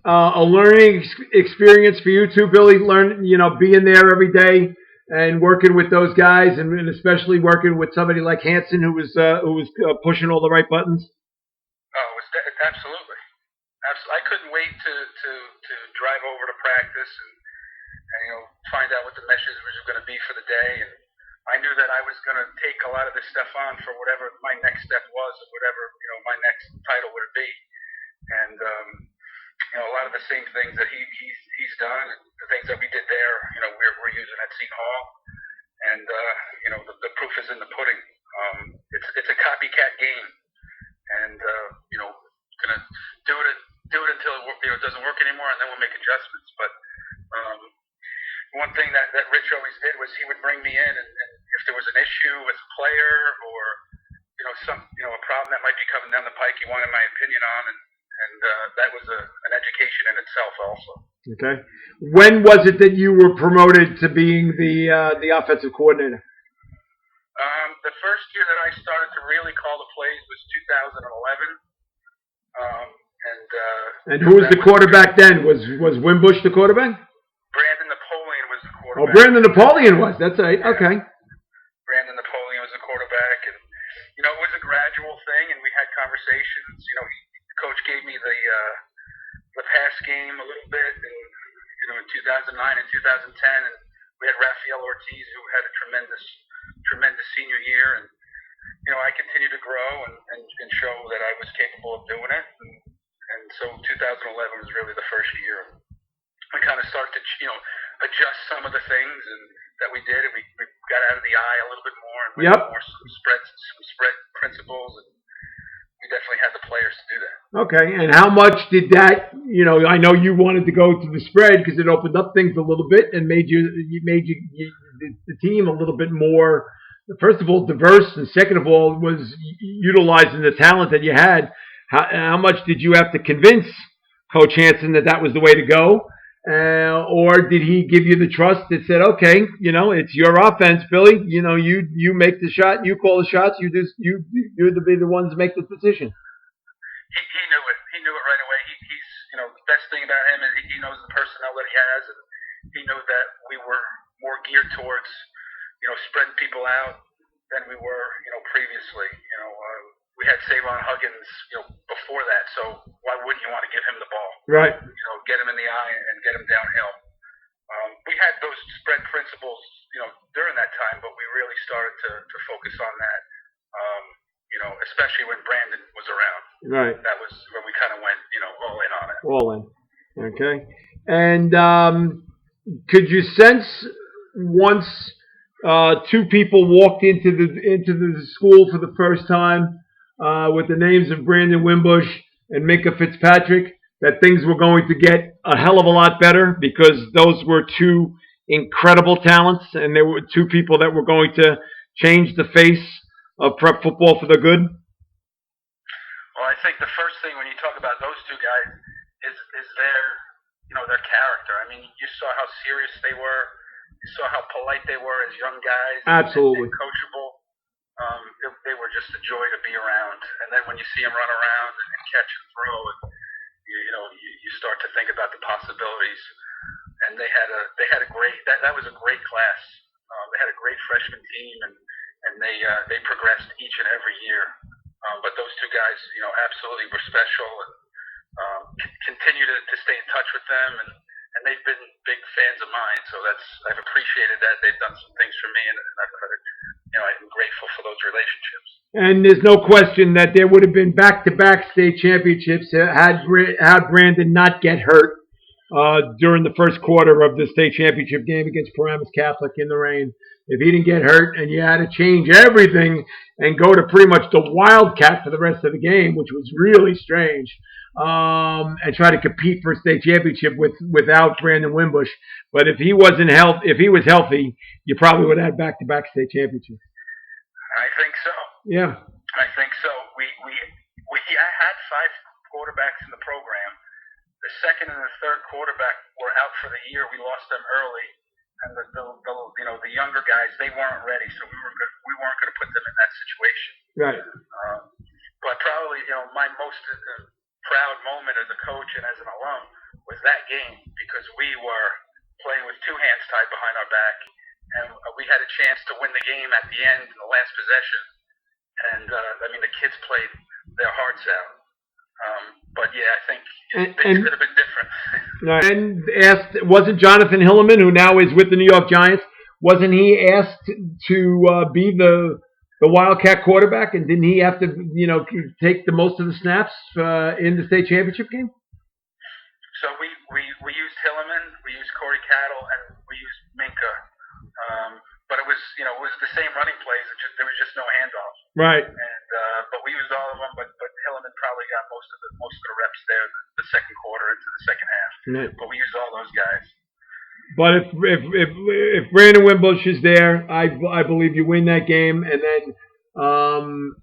a learning experience for you too, Billy? Being there every day and working with those guys, and especially working with somebody like Hansen, who was pushing all the right buttons. Oh, it was absolutely. I couldn't wait to drive over to practice and find out what the message was going to be for the day. And I knew that I was going to take a lot of this stuff on for whatever my next step was, or whatever my next title would be. And a lot of the same things that he's done, and the things that we did there, we're using at Seton Hall. And the proof is in the pudding. It's a copycat game, and gonna do it until it doesn't work anymore, and then we'll make adjustments. But one thing that Rich always did was he would bring me in, and if there was an issue with a player or a problem that might be coming down the pike, he wanted my opinion on, and that was an education in itself also. Okay. When was it that you were promoted to being the offensive coordinator? The first year that I started to really call the plays was 2011. And who was the quarterback then? Was Wimbush the quarterback? Brandon Napoleon was the quarterback. Oh, Brandon Napoleon was. That's right. Yeah. Okay. Brandon Napoleon was the quarterback, and it was a gradual thing, and we had conversations. The coach gave me the pass game a little bit, and in 2009 and 2010, and we had Rafael Ortiz, who had a tremendous senior year, and I continued to grow and show that I was capable of doing it, and so 2011 was really the first year. We kind of started to adjust some of the things that we did, and we got out of the eye a little bit more, and we had more some spread principles, and we definitely had the players to do that. Okay, and how much did that? I know you wanted to go to the spread because it opened up things a little bit and made the team a little bit more. First of all, diverse, and second of all, was utilizing the talent that you had. How much did you have to convince Coach Hansen that was the way to go? Or did he give you the trust that said, okay, it's your offense, Billy. You make the shot, you call the shots. You're the be the ones to make the decision. He knew it. He knew it right away. He's the best thing about him is he knows the personnel that he has, and he knew that we were more geared towards spreading people out than we were previously. We had Savon Huggins before that, so why wouldn't you want to give him the ball? Right. Get him in the eye and get him downhill. We had those spread principles, during that time, but we really started to focus on that, especially when Brandon was around. Right. That was when we kind of went, all in on it. All in. Okay. And could you sense once two people walked into the school for the first time with the names of Brandon Wimbush and Minka Fitzpatrick, that things were going to get a hell of a lot better because those were two incredible talents and there were two people that were going to change the face of prep football for the good? Well, I think the first thing when you talk about those two guys is their character. I mean, you saw how serious they were. You saw how polite they were as young guys. Absolutely. And coachable. They were just a joy to be around. And then when you see them run around and catch and throw, and you start to think about the possibilities. And they had a great that was a great class. They had a great freshman team, and they progressed each and every year. But those two guys, absolutely were special, and continue to stay in touch with them, and they've been big fans of mine. So I've appreciated that. They've done some things for me, and I'm grateful for those relationships. And there's no question that there would have been back-to-back state championships had Brandon not get hurt during the first quarter of the state championship game against Paramus Catholic in the rain. If he didn't get hurt and you had to change everything and go to pretty much the Wildcat for the rest of the game, which was really strange, and try to compete for a state championship without Brandon Wimbush. But if he was healthy, you probably would have had back-to-back state championships. I think so. Yeah. I think so. I had 5 quarterbacks in the program. The second and the third quarterback were out for the year. We lost them early, and the younger guys, they weren't ready, so we weren't going to put them in that situation. Right. But probably my most proud moment as a coach and as an alum was that game, because we were playing with 2 hands tied behind our back, and we had a chance to win the game at the end in the last possession. And the kids played their hearts out. But yeah, I think things could have been different. And wasn't Jonathan Hilleman, who now is with the New York Giants, wasn't he asked to be the Wildcat quarterback, and didn't he have to take the most of the snaps in the state championship game? So we used Hilleman, we used Corey Cattle, and we used Minka. But it was the same running plays. There was just no handoff. Right. And but we used all of them. But Hilleman probably got most of the reps there the second quarter into the second half. Right. But we used all those guys. But if Brandon Wimbush is there, I believe you win that game. And then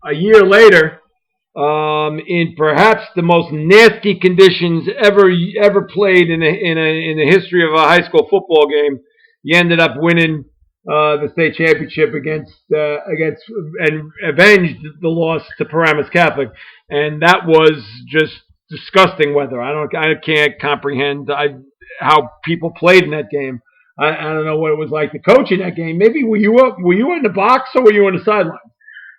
a year later, in perhaps the most nasty conditions ever played in the history of a high school football game, you ended up winning the state championship against and avenged the loss to Paramus Catholic, and that was just disgusting weather. I can't comprehend how people played in that game. I don't know what it was like to coach in that game. Maybe were you in the box or were you on the sideline?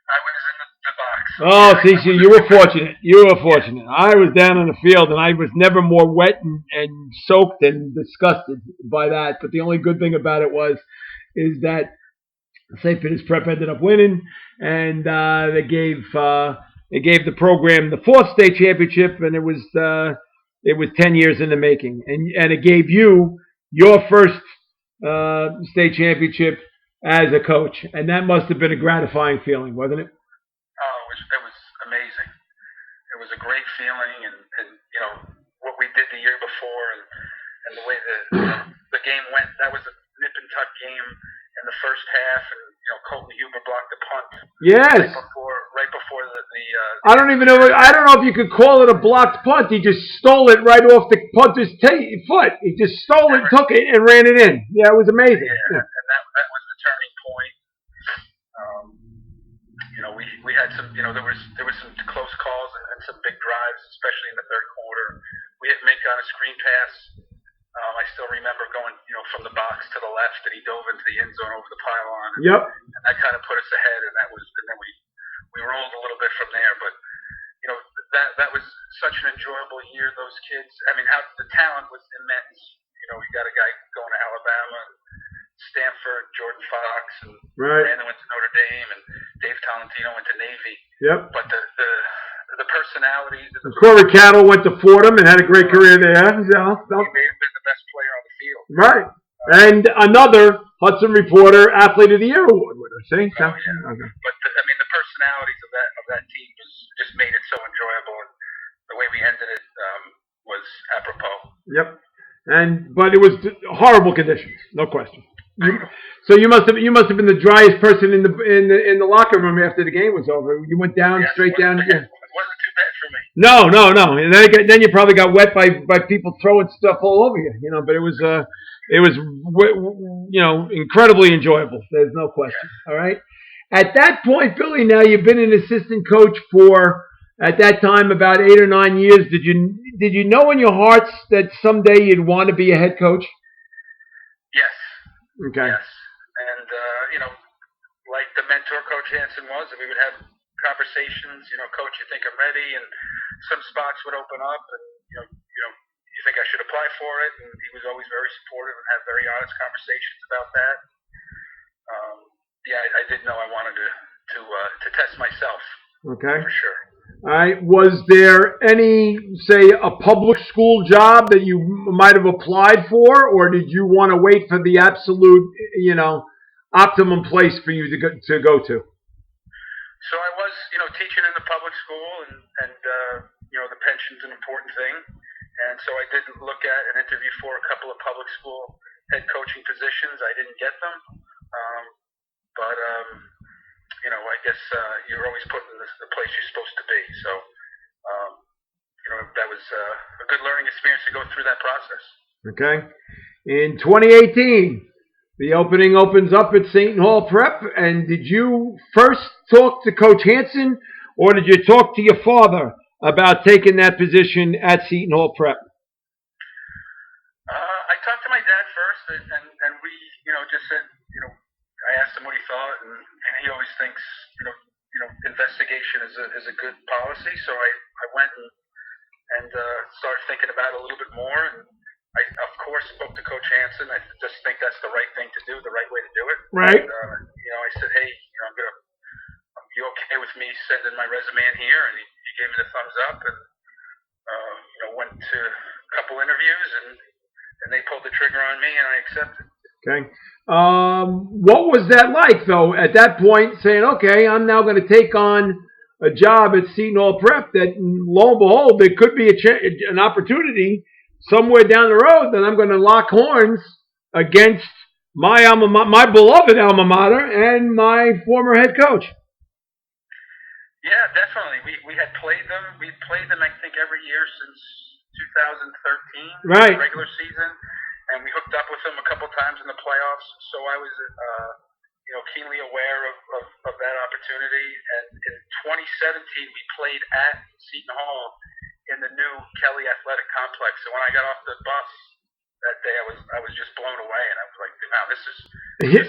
I was in the box. Oh, see, you were fortunate. You were fortunate. I was down on the field, and I was never more wet and soaked and disgusted by that. But the only good thing about it is that St. Peter's Prep ended up winning, and they gave the program the fourth state championship, and it was 10 years in the making, and it gave you your first state championship as a coach, and that must have been a gratifying feeling, wasn't it? Oh, it was amazing. It was a great feeling, and what we did the year before, and the way the game went. That was a nip and tuck game in the first half, and Colton Huber blocked the punt. Yes. Right before the I don't even know. I don't know if you could call it a blocked punt. He just stole it right off the punter's foot. He just stole it, took it, and ran it in. Yeah, it was amazing. Yeah. And that was the turning point. We had some. There was some close calls and some big drives, especially in the third quarter. We hit Mink on a screen pass. I still remember going, from the box to the left, and he dove into the end zone over the pylon. Yep. And that kind of put us ahead, and then we rolled a little bit from there. But that was such an enjoyable year. Those kids, the talent was immense. We got a guy going to Alabama, and Stanford, Jordan Fox, and Brandon went to Notre Dame, and Dave Tolentino went to Navy. Yep. But the personalities. Corey Cattle went to Fordham and had a great career there. He may have been the best player on the field. Right. And another Hudson Reporter Athlete of the Year award winner. See? Oh, yeah. Okay. But the personalities of that team just made it so enjoyable, and the way we ended it was apropos. Yep. But it was horrible conditions, no question. So you must have been the driest person in the locker room after the game was over. You went down straight down. It wasn't too bad for me. No. And then you probably got wet by people throwing stuff all over you. But it was incredibly enjoyable. There's no question. Yeah. All right. At that point, Billy, now you've been an assistant coach for, at that time, about 8 or 9 years. Did you know in your hearts that someday you'd want to be a head coach? Yes. Okay. Yes. And, like the mentor Coach Hansen was, we would have conversations, Coach, you think I'm ready? And some spots would open up, and, you think I should apply for it? And he was always very supportive and had very honest conversations about that. I did know I wanted to test myself. Okay. For sure. All right. Was there any, say, a public school job that you might have applied for, or did you want to wait for the absolute, optimum place for you to go to? So I was, teaching in the public school, and the pension's an important thing, and so I did look at and interview for a couple of public school head coaching positions. I didn't get them, but I guess you're always put in the place you're supposed to be. So, that was a good learning experience to go through that process. Okay. In 2018, the opening opens up at Seton Hall Prep, and did you first talk to Coach Hansen, or did you talk to your father about taking that position at Seton Hall Prep? I talked to my dad first, and we, just said, I asked him what he thought, and he always thinks, investigation is a good policy. So I went and started thinking about it a little bit more, and I, of course, spoke to Coach Hansen. I just think that's the right thing to do, the right way to do it. Right. And, I said, hey, you okay with me sending my resume in here? And he gave me the thumbs up, and went to a couple interviews, and they pulled the trigger on me, and I accepted. Okay. What was that like, though, at that point, saying, okay, I'm now going to take on a job at Seton Hall Prep that, lo and behold, there could be an opportunity somewhere down the road that I'm going to lock horns against my beloved alma mater, and my former head coach. Yeah, definitely. We had played them. We played them, I think, every year since 2013, right? Regular season, and we hooked up with them a couple times in the playoffs. So I was, keenly aware of that opportunity. And in 2017, we played at Seton Hall in the new Kelly Athletic Complex. And when I got off the bus that day, I was just blown away, and I was like, wow, this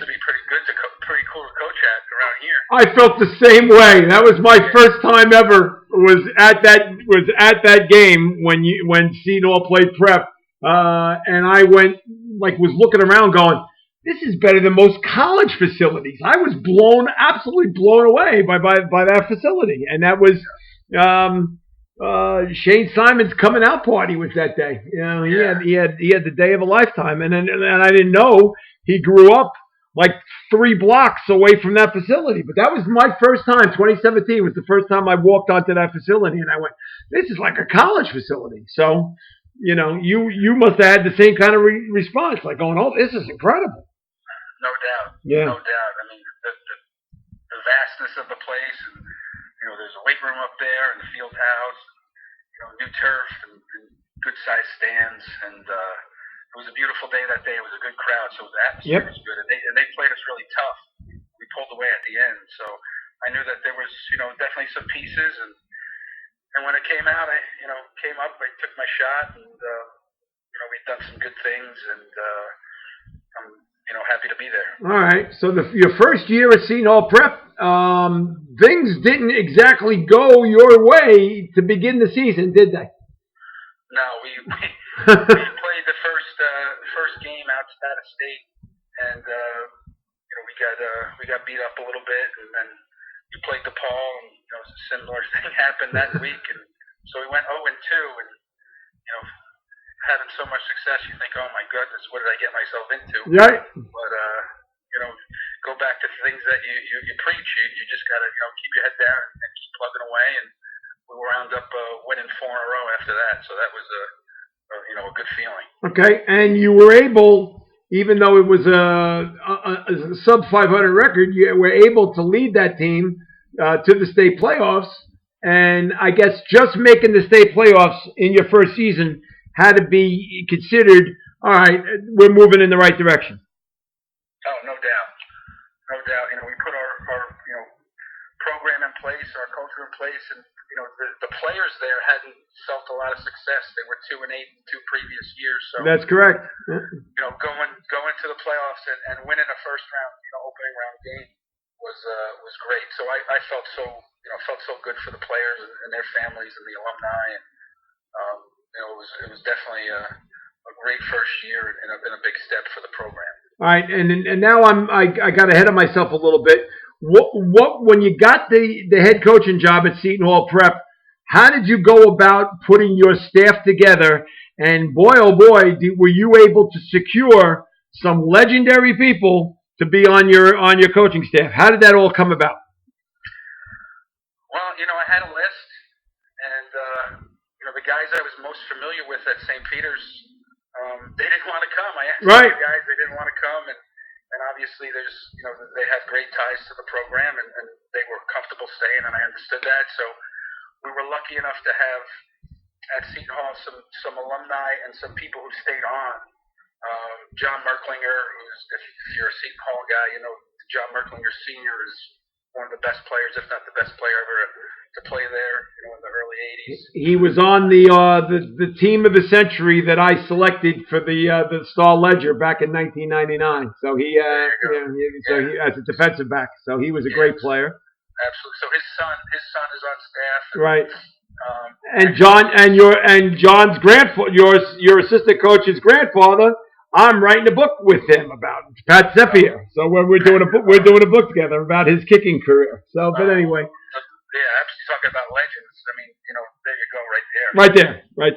would be pretty good pretty cool to coach at around here. I felt the same way. That was my first time ever was at that game when Seton Hall played Prep, and I was looking around going, this is better than most college facilities. I was absolutely blown away by that facility, and that was. Shane Simon's coming out party was that day. He had the day of a lifetime, and I didn't know he grew up like 3 blocks away from that facility. But that was my first time. 2017 was the first time I walked onto that facility, and I went, "This is like a college facility." So, you must have had the same kind of response, like going, "Oh, this is incredible." No doubt. Yeah. No doubt. I mean, the vastness of the place, and there's a weight room up there, and the field house. New turf and good sized stands, and it was a beautiful day that day. It was a good crowd, so the atmosphere was good, and they played us really tough. We pulled away at the end, so I knew that there was definitely some pieces, and when it came out, I came up, I took my shot, and we've done some good things, and I'm happy to be there. All right, so your first year at Seton Hall Prep. Things didn't exactly go your way to begin the season, did they? No, we played the first game out of state, and we got beat up a little bit, and then we played DePaul, and a similar thing happened that week, and so we went 0-2, and having so much success, you think, oh my goodness, what did I get myself into? Right. But go back to things that you preach. You just got to keep your head down and keep plugging away. And we wound up winning 4 in a row after that. So that was a good feeling. Okay, and you were able, even though it was a sub 500 record, you were able to lead that team to the state playoffs. And I guess just making the state playoffs in your first season had to be considered. All right, we're moving in the right direction. Oh, no doubt. No doubt. We put our program in place, our culture in place, and the players there hadn't felt a lot of success. They were 2-8 2 previous years. So that's correct. Going to the playoffs and winning a first round, opening round game was great. So I felt so good for the players and their families and the alumni, and it was definitely a great first year and a big step for the program. All right, and now I got ahead of myself a little bit. What when you got the head coaching job at Seton Hall Prep, how did you go about putting your staff together? And boy, oh boy, were you able to secure some legendary people to be on your coaching staff? How did that all come about? Well, I had a list, and the guys I was most familiar with at St. Peter's. They didn't want to come. I asked the guys, they didn't want to come, and obviously there's they have great ties to the program, and they were comfortable staying, and I understood that. So we were lucky enough to have at Seton Hall some alumni and some people who stayed on. John Merklinger, if you're a Seton Hall guy, John Merklinger Sr. is one of the best players, if not the best player ever to play there, in the early 80s. He was on the team of the century that I selected for the Star Ledger back in 1999. So he as a defensive back. So he was a great player. Absolutely. So his son is on staff. Right. And John's grandfather, your assistant coach's grandfather. I'm writing a book with him about Pat Sepier. So we're doing a book together about his kicking career. So, but anyway. Yeah, I'm just talking about legends. I mean, there you go, right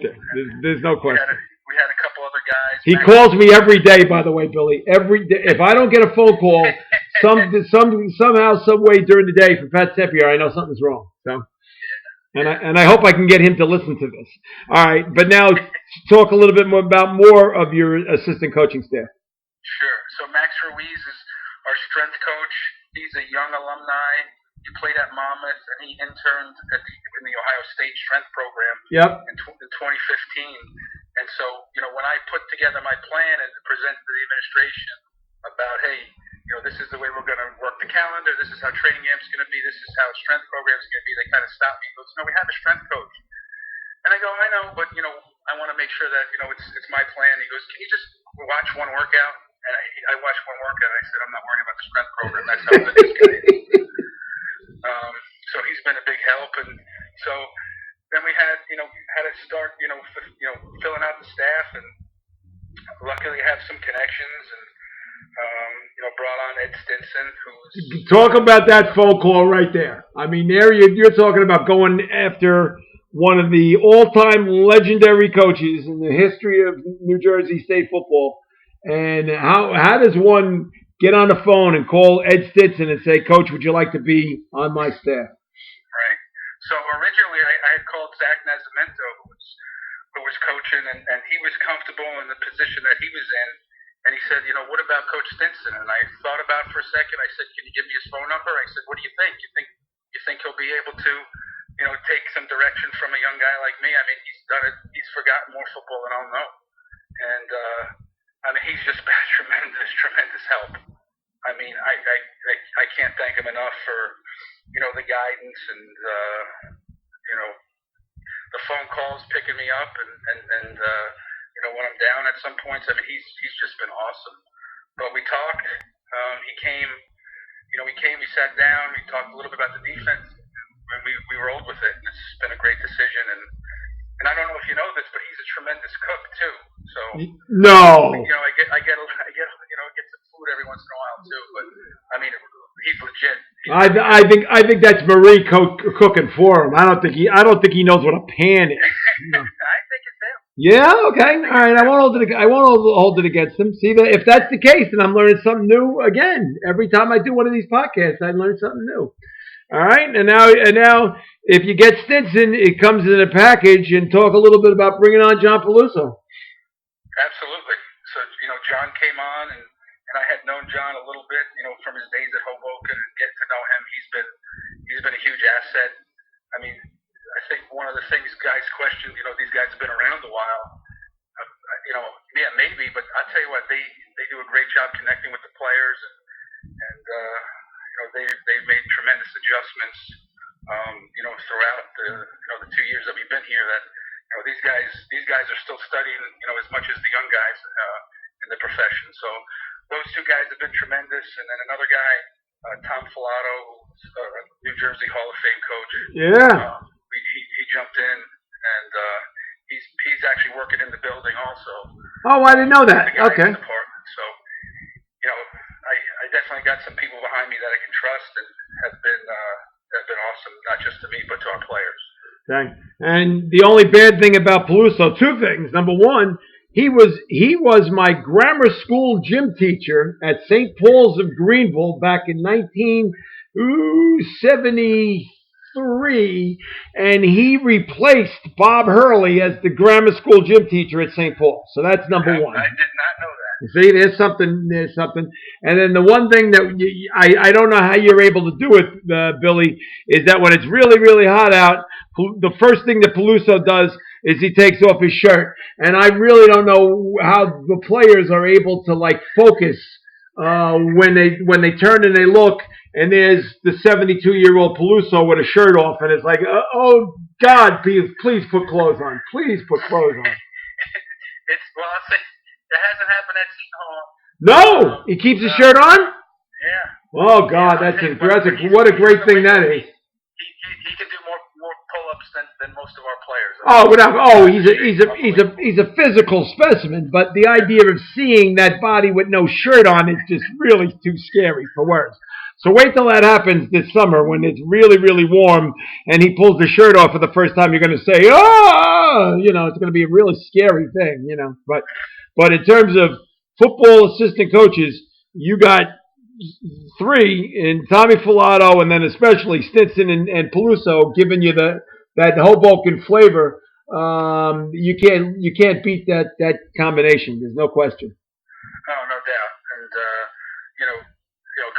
there. There's no question. We had a couple other guys. He calls me every day, by the way, Billy. Every day. If I don't get a phone call, somehow, some way during the day from Pat Sepier, I know something's wrong. So. And I hope I can get him to listen to this. All right, but now talk a little bit more of your assistant coaching staff. Sure. So Max Ruiz is our strength coach. He's a young alumni. He played at Monmouth, and he interned in the Ohio State strength program in 2015. And so, when I put together my plan and presented to the administration about, hey, this is the way we're going to work the calendar. This is how training camp's going to be. This is how strength program's going to be. They kind of stopped me. He goes, no, we have a strength coach. And I go, I know, but, I want to make sure that, it's my plan. He goes, can you just watch one workout? And I watched one workout, and I said, I'm not worrying about the strength program. That's how good this guy is. So he's been a big help. And so then we had to start, filling out the staff. And luckily I have some connections and, brought on Ed Stinson, who's... Talk about that phone call right there. I mean, there you're talking about going after one of the all-time legendary coaches in the history of New Jersey State football. And how does one get on the phone and call Ed Stinson and say, Coach, would you like to be on my staff? Right. So originally I had called Zach Nascimento, who was coaching, and he was comfortable in the position that he was in. And he said, what about Coach Stinson? And I thought about it for a second. I said, can you give me his phone number? I said, what do you think? You think he'll be able to, take some direction from a young guy like me? I mean, he's forgotten more football than I'll know. And, he's just been tremendous help. I mean, I can't thank him enough for, the guidance and, the phone calls picking me up and when I'm down at some points. I mean, he's just been awesome. But we talked. He came. We sat down. We talked a little bit about the defense, and we rolled with it. And it's been a great decision. And I don't know if you know this, but he's a tremendous cook too. So no. I get some food every once in a while too. But I mean, he's legit. I think that's Marie cooking for him. I don't think he knows what a pan is. No. I think it's him. Yeah. Okay. All right. I won't hold it against him. See that if that's the case, then I'm learning something new again. Every time I do one of these podcasts, I learn something new. All right. And now, if you get Stinson, it comes in a package. And talk a little bit about bringing on John Peluso. Absolutely. So John came on and I had known John a little bit, from his days at Hoboken and getting to know him. He's been a huge asset. I mean, I think one of the things guys question, these guys have been around a while. Yeah, maybe, but I'll tell you what, they do a great job connecting with the players and they've made tremendous adjustments, throughout the 2 years that we've been here. That these guys are still studying, as much as the young guys in the profession. So those two guys have been tremendous. And then another guy, Tom Filato, who's a New Jersey Hall of Fame coach. Yeah. He jumped in, and he's actually working in the building also. Oh, I didn't know that. Okay. Department. So, I definitely got some people behind me that I can trust and have been awesome, not just to me, but to our players. Okay. And the only bad thing about Peluso, two things. Number one, he was my grammar school gym teacher at St. Paul's of Greenville back in 1973, and he replaced Bob Hurley as the grammar school gym teacher at St. Paul. So that's number one. I did not know that. See, there's something. And then the one thing that I don't know how you're able to do it, Billy, is that when it's really, really hot out, the first thing that Peluso does is he takes off his shirt. And I really don't know how the players are able to focus when they turn and they look, and there's the 72-year-old Peluso with a shirt off, and it's like, oh God, please put clothes on. Please put clothes on. It hasn't happened at Seton Hall. No, he keeps his shirt on. Yeah. Oh God, what a great thing that is. He can do more pull-ups than most of our players. He's a physical specimen, but the idea of seeing that body with no shirt on is just really too scary for words. So wait till that happens this summer when it's really, really warm and he pulls the shirt off for the first time. You're going to say, it's going to be a really scary thing, But in terms of football assistant coaches, you got three in Tommy Filato and then especially Stinson and Peluso giving you that Hoboken flavor. You can't beat that combination. There's no question. Oh, no doubt.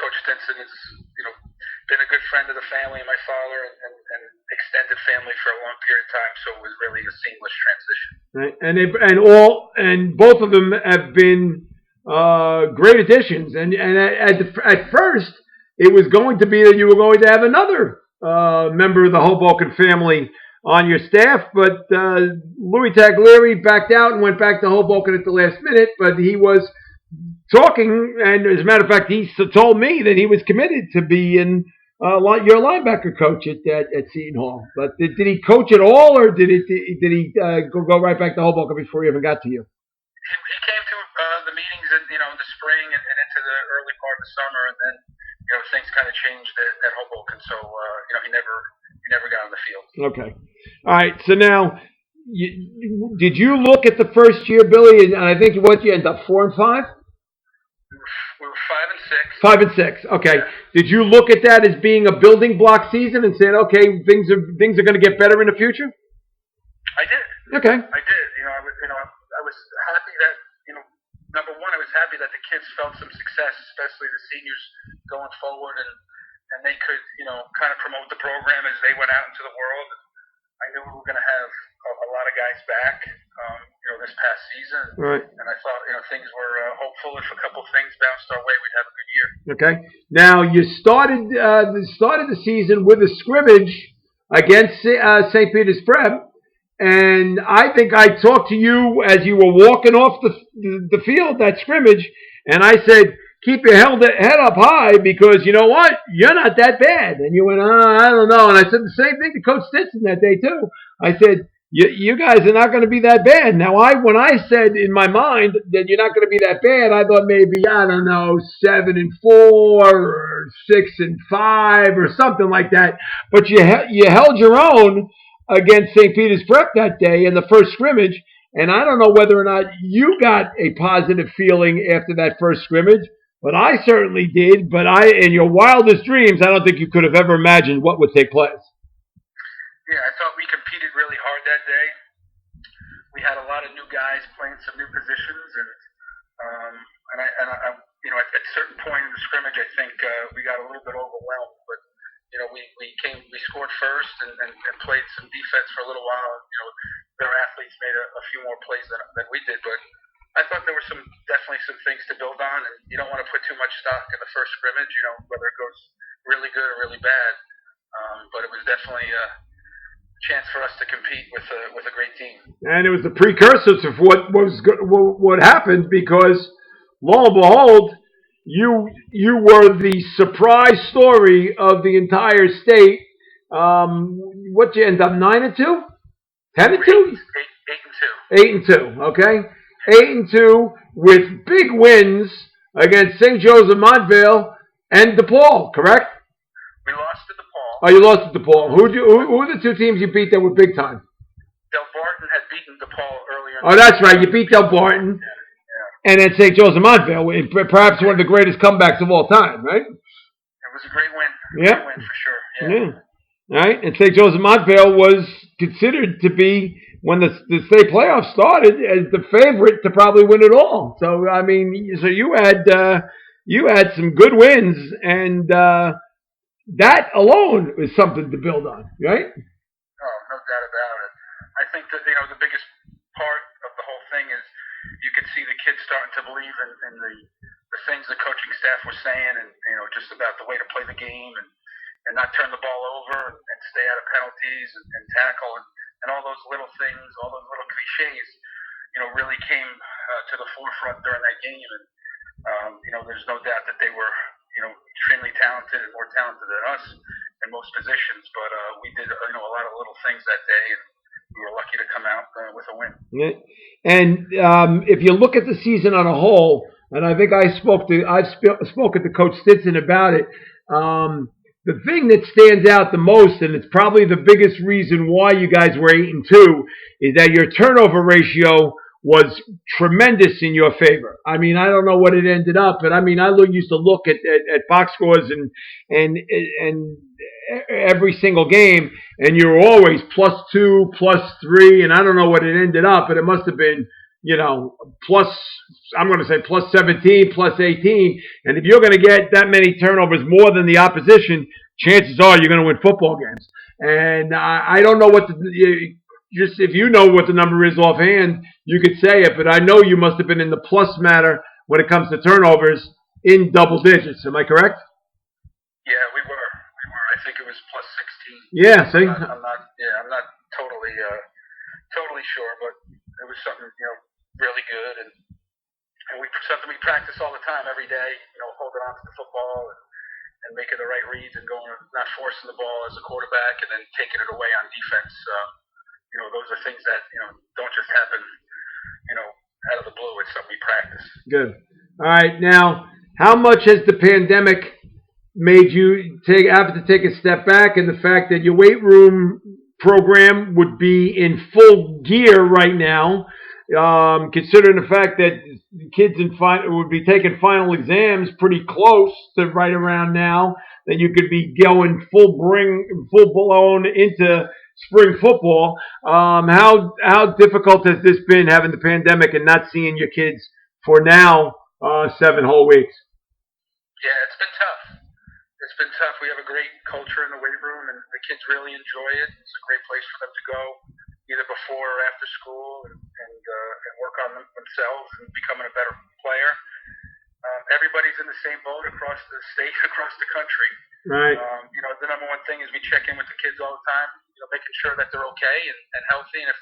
Coach Stinson has, been a good friend of the family and my father and extended family for a long period of time. So it was really a seamless transition. Right. And both of them have been great additions. And at first, it was going to be that you were going to have another member of the Hoboken family on your staff, but Louis Taglieri backed out and went back to Hoboken at the last minute. But he was talking, and as a matter of fact, he told me that he was committed to being your linebacker coach at Seton Hall. But did he coach at all, or did he go right back to Hoboken before he even got to you? He came to the meetings in the spring and into the early part of the summer, and then things kind of changed at Hoboken. So he never got on the field. Okay, all right. So now, did you look at the first year, Billy? And I think you end up 4 and 5. We were 5 and 6. 5 and 6. Okay. Yeah. Did you look at that as being a building block season and saying, okay, things are going to get better in the future? I did. Okay. I did. I was happy that number one, I was happy that the kids felt some success, especially the seniors going forward, and they could kind of promote the program as they went out into the world. I knew we were going to have a lot of guys back, this past season. Right. And I thought, things were hopeful. If a couple things bounced our way, we'd have a good year. Okay. Now you started the season with a scrimmage against St. Peter's Prep, and I think I talked to you as you were walking off the field, that scrimmage, and I said, keep your head up high because you know what? You're not that bad. And you went, I don't know. And I said the same thing to Coach Stinson that day too. I said, you guys are not going to be that bad. Now, when I said in my mind that you're not going to be that bad, I thought maybe, I don't know, 7 and 4 or 6 and 5 or something like that. But you held your own against St. Peter's Prep that day in the first scrimmage. And I don't know whether or not you got a positive feeling after that first scrimmage, but I certainly did. But in your wildest dreams, I don't think you could have ever imagined what would take place. Yeah, I thought we competed really hard that day. We had a lot of new guys playing some new positions, and I at a certain point in the scrimmage, I think we got a little bit overwhelmed. But we scored first and played some defense for a little while. Their athletes made a few more plays than we did, but I thought there were definitely some things to build on, and you don't want to put too much stock in the first scrimmage. Whether it goes really good or really bad. But it was definitely a chance for us to compete with a great team. And it was the precursors of what happened, because lo and behold, you were the surprise story of the entire state. What you end up 9 and 2, 10 and 2, 8 and 2. Okay, 8 and 2 with big wins against St. Joseph Montvale and DePaul. Correct? We lost to DePaul. Oh, you lost to DePaul. Who are the two teams you beat that were big time? Del Barton had beaten DePaul earlier. Oh, that's right. You beat Del Barton. Yeah. And then St. Joseph Montvale, perhaps one of the greatest comebacks of all time, right? It was a great win. Yeah. Great win for sure. Yeah. All right. And St. Joseph Montvale was considered to be, when the state playoffs started, as the favorite to probably win it all. So, I mean, you had some good wins, and that alone is something to build on, right? Oh, no doubt about it. I think that, the biggest part of the whole thing is you could see the kids starting to believe in the things the coaching staff was saying, and, just about the way to play the game and not turn the ball over and stay out of penalties and tackle and all those little things, all those little cliches, really came to the forefront during that game. And, there's no doubt that they were, extremely talented and more talented than us in most positions. But we did, a lot of little things that day, and we were lucky to come out with a win. Yeah. And if you look at the season on a whole, and I think I've spoken to Coach Stinson about it, the thing that stands out the most, and it's probably the biggest reason why you guys were 8 and 2, is that your turnover ratio was tremendous in your favor. I mean, I don't know what it ended up, but I mean, I used to look at box scores and every single game, and you were always +2, +3, and I don't know what it ended up, but it must have been, plus I'm going to say plus 17, plus 18. And if you're going to get that many turnovers more than the opposition, chances are you're going to win football games. And I don't know what just if you know what the number is offhand, you could say it. But I know you must have been in the plus matter when it comes to turnovers in double digits. Am I correct? Yeah, we were. I think it was plus 16. Yeah, see? I'm not totally sure, but it was something, really good, and something we practice all the time, every day, holding on to the football and making the right reads and not forcing the ball as a quarterback and then taking it away on defense. Those are things that, don't just happen, out of the blue. It's something we practice. Good. All right. Now, how much has the pandemic made you have to take a step back, and the fact that your weight room program would be in full gear right now, considering the fact that kids would be taking final exams pretty close to right around now, that you could be going full blown into spring football. How difficult has this been, having the pandemic and not seeing your kids for now 7 whole weeks? Yeah, it's been tough. We have a great culture in the weight room, and the kids really enjoy it. It's a great place for them to go, either before or after school, and work on themselves and becoming a better player. Everybody's in the same boat across the state, across the country. Right. The number one thing is we check in with the kids all the time, making sure that they're okay and healthy, and if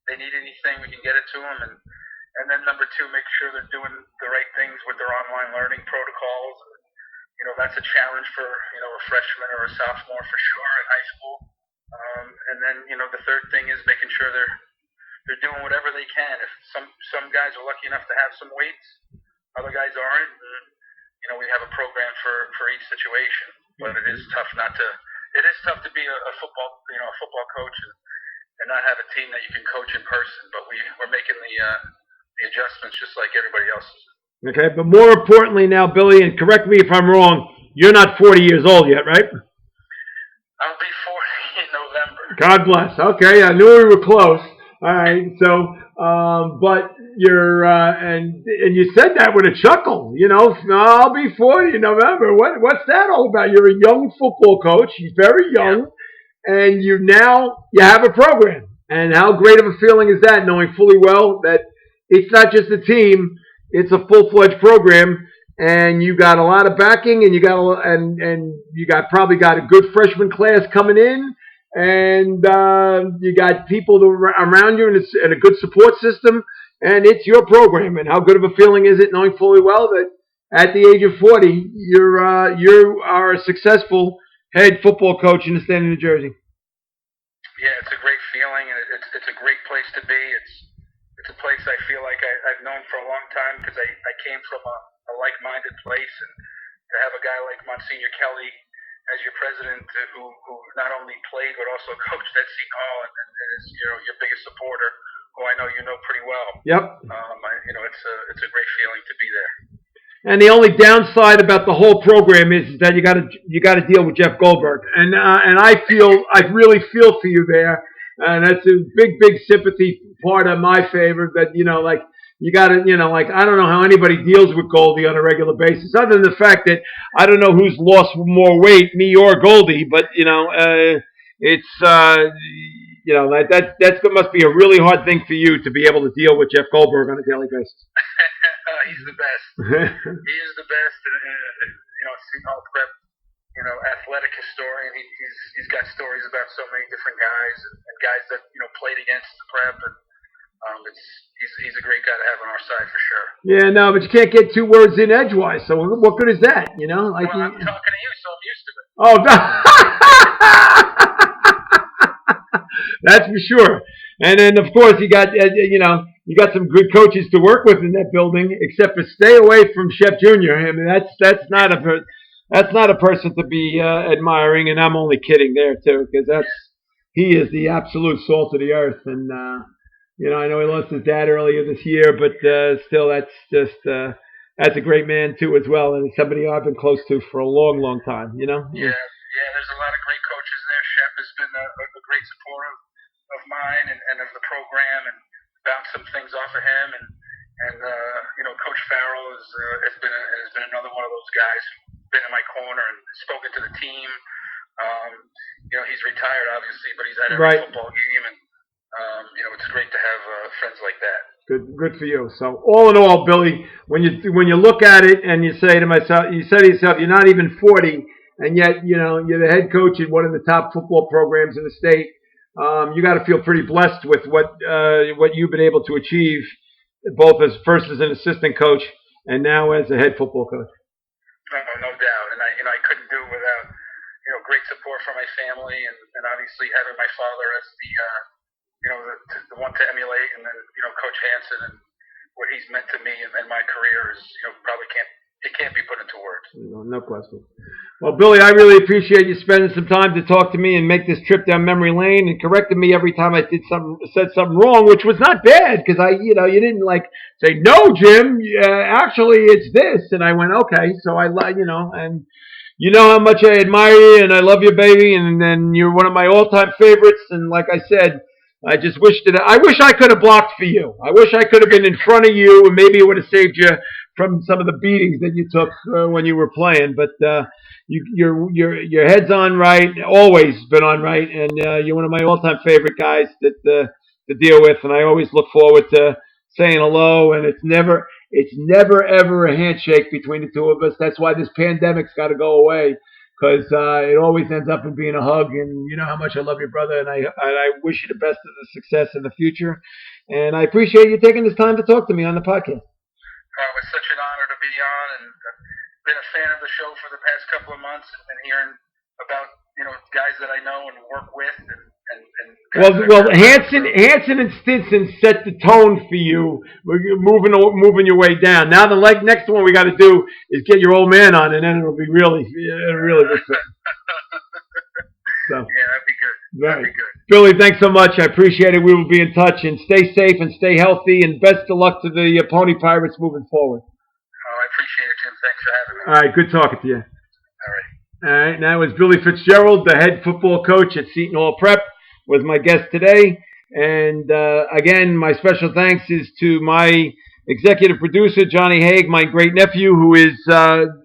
they need anything, we can get it to them. And then number two, make sure they're doing the right things with their online learning protocols. That's a challenge for, a freshman or a sophomore for sure in high school. And then, the third thing is making sure they're doing whatever they can. If some guys are lucky enough to have some weights, other guys aren't. And, we have a program for each situation. But it is tough to be a football coach and not have a team that you can coach in person. But we're making the adjustments just like everybody else is. Okay, but more importantly now, Billy, and correct me if I'm wrong, you're not 40 years old yet, right? I'll be 40 in November. God bless. Okay, I knew we were close. All right, so, but you're, and you said that with a chuckle, I'll be 40 in November. What's that all about? You're a young football coach. He's very young, and you have a program. And how great of a feeling is that, knowing fully well that it's not just a team, it's a full-fledged program, and you got a lot of backing, and you probably got a good freshman class coming in, and you got people around you and a good support system, and it's your program. And how good of a feeling is it, knowing fully well that at the age of 40, you are a successful head football coach in the state of New Jersey? Yeah, it's a great feeling, and it's a great place to be. It's a place I feel like I've known for a long time, because I came from a like-minded place, and to have a guy like Monsignor Kelly as your president, who not only played but also coached at Seton Hall and is your biggest supporter, who I know you know pretty well. Yep. It's a great feeling to be there. And the only downside about the whole program is that you got to deal with Jeff Goldberg, and I really feel for you there. And that's a big sympathy part of my favor, that, you got to, I don't know how anybody deals with Goldie on a regular basis, other than the fact that I don't know who's lost more weight, me or Goldie, but, it's, that must be a really hard thing for you to be able to deal with Jeff Goldberg on a daily basis. He's the best. He is the best. Seton Hall Prep, athletic historian. He's got stories about so many different guys and guys that played against the Prep, and he's a great guy to have on our side for sure. Yeah, no, but you can't get 2 words in edgewise. So what good is that? Well, I'm talking to you, so I'm used to it. Oh, that's for sure. And then of course you got you got some good coaches to work with in that building, except for stay away from Shep Jr. I mean, that's not a person to be admiring, and I'm only kidding there too, because he is the absolute salt of the earth. And I know he lost his dad earlier this year, but still, that's a great man too as well, and somebody I've been close to for a long, long time. Yeah, there's a lot of great coaches there. Shep has been a great supporter of mine and of the program, and bounce some things off of him, and Farrell has been another one of those guys who's been in my corner and spoken to the team. He's retired, obviously, but he's at every football game, and it's great to have friends like that. Good for you. So all in all, Billy, when you look at it and you say to yourself, you're not even 40, and yet you're the head coach at one of the top football programs in the state. You got to feel pretty blessed with what you've been able to achieve, both as an assistant coach and now as a head football coach. No doubt, and I couldn't do it without great support from my family, and obviously having my father as the one to emulate, and then Coach Hansen and what he's meant to me and my career is probably can't be put into words. No question. Well, Billy, I really appreciate you spending some time to talk to me and make this trip down memory lane and correcting me every time I said something wrong, which was not bad because you didn't say, no, Jim, actually it's this, and I went, okay, so and you know how much I admire you and I love you, baby, and then you're one of my all-time favorites, and like I said, I just wish I could have blocked for you. I wish I could have been in front of you, and maybe it would have saved you from some of the beatings that you took when you were playing. But your head's on right, always been on right, and you're one of my all-time favorite guys to deal with. And I always look forward to saying hello. And it's never ever a handshake between the two of us. That's why this pandemic's got to go away. Because it always ends up in being a hug, and you know how much I love your brother, and I wish you the best of the success in the future. And I appreciate you taking this time to talk to me on the podcast. It was such an honor to be on, and I've been a fan of the show for the past couple of months, and hearing about guys that I know and work with, and well, Hansen and Stinson set the tone for you. We're moving your way down. Now the next one we got to do is get your old man on, and then it'll be really good. So, yeah, that'd be good. That'd be good. Billy, thanks so much. I appreciate it. We will be in touch, and stay safe and stay healthy, and best of luck to the Pony Pirates moving forward. I appreciate it, Jim. Thanks for having me. All right, good talking to you. All right. All right, now is Billy Fitzgerald, the head football coach at Seton Hall Prep, was my guest today. And again, my special thanks is to my executive producer, Johnny Haig, my great nephew, who is,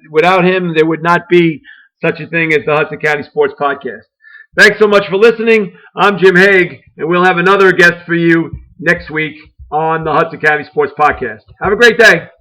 without him, there would not be such a thing as the Hudson County Sports Podcast. Thanks so much for listening. I'm Jim Haig, and we'll have another guest for you next week on the Hudson County Sports Podcast. Have a great day.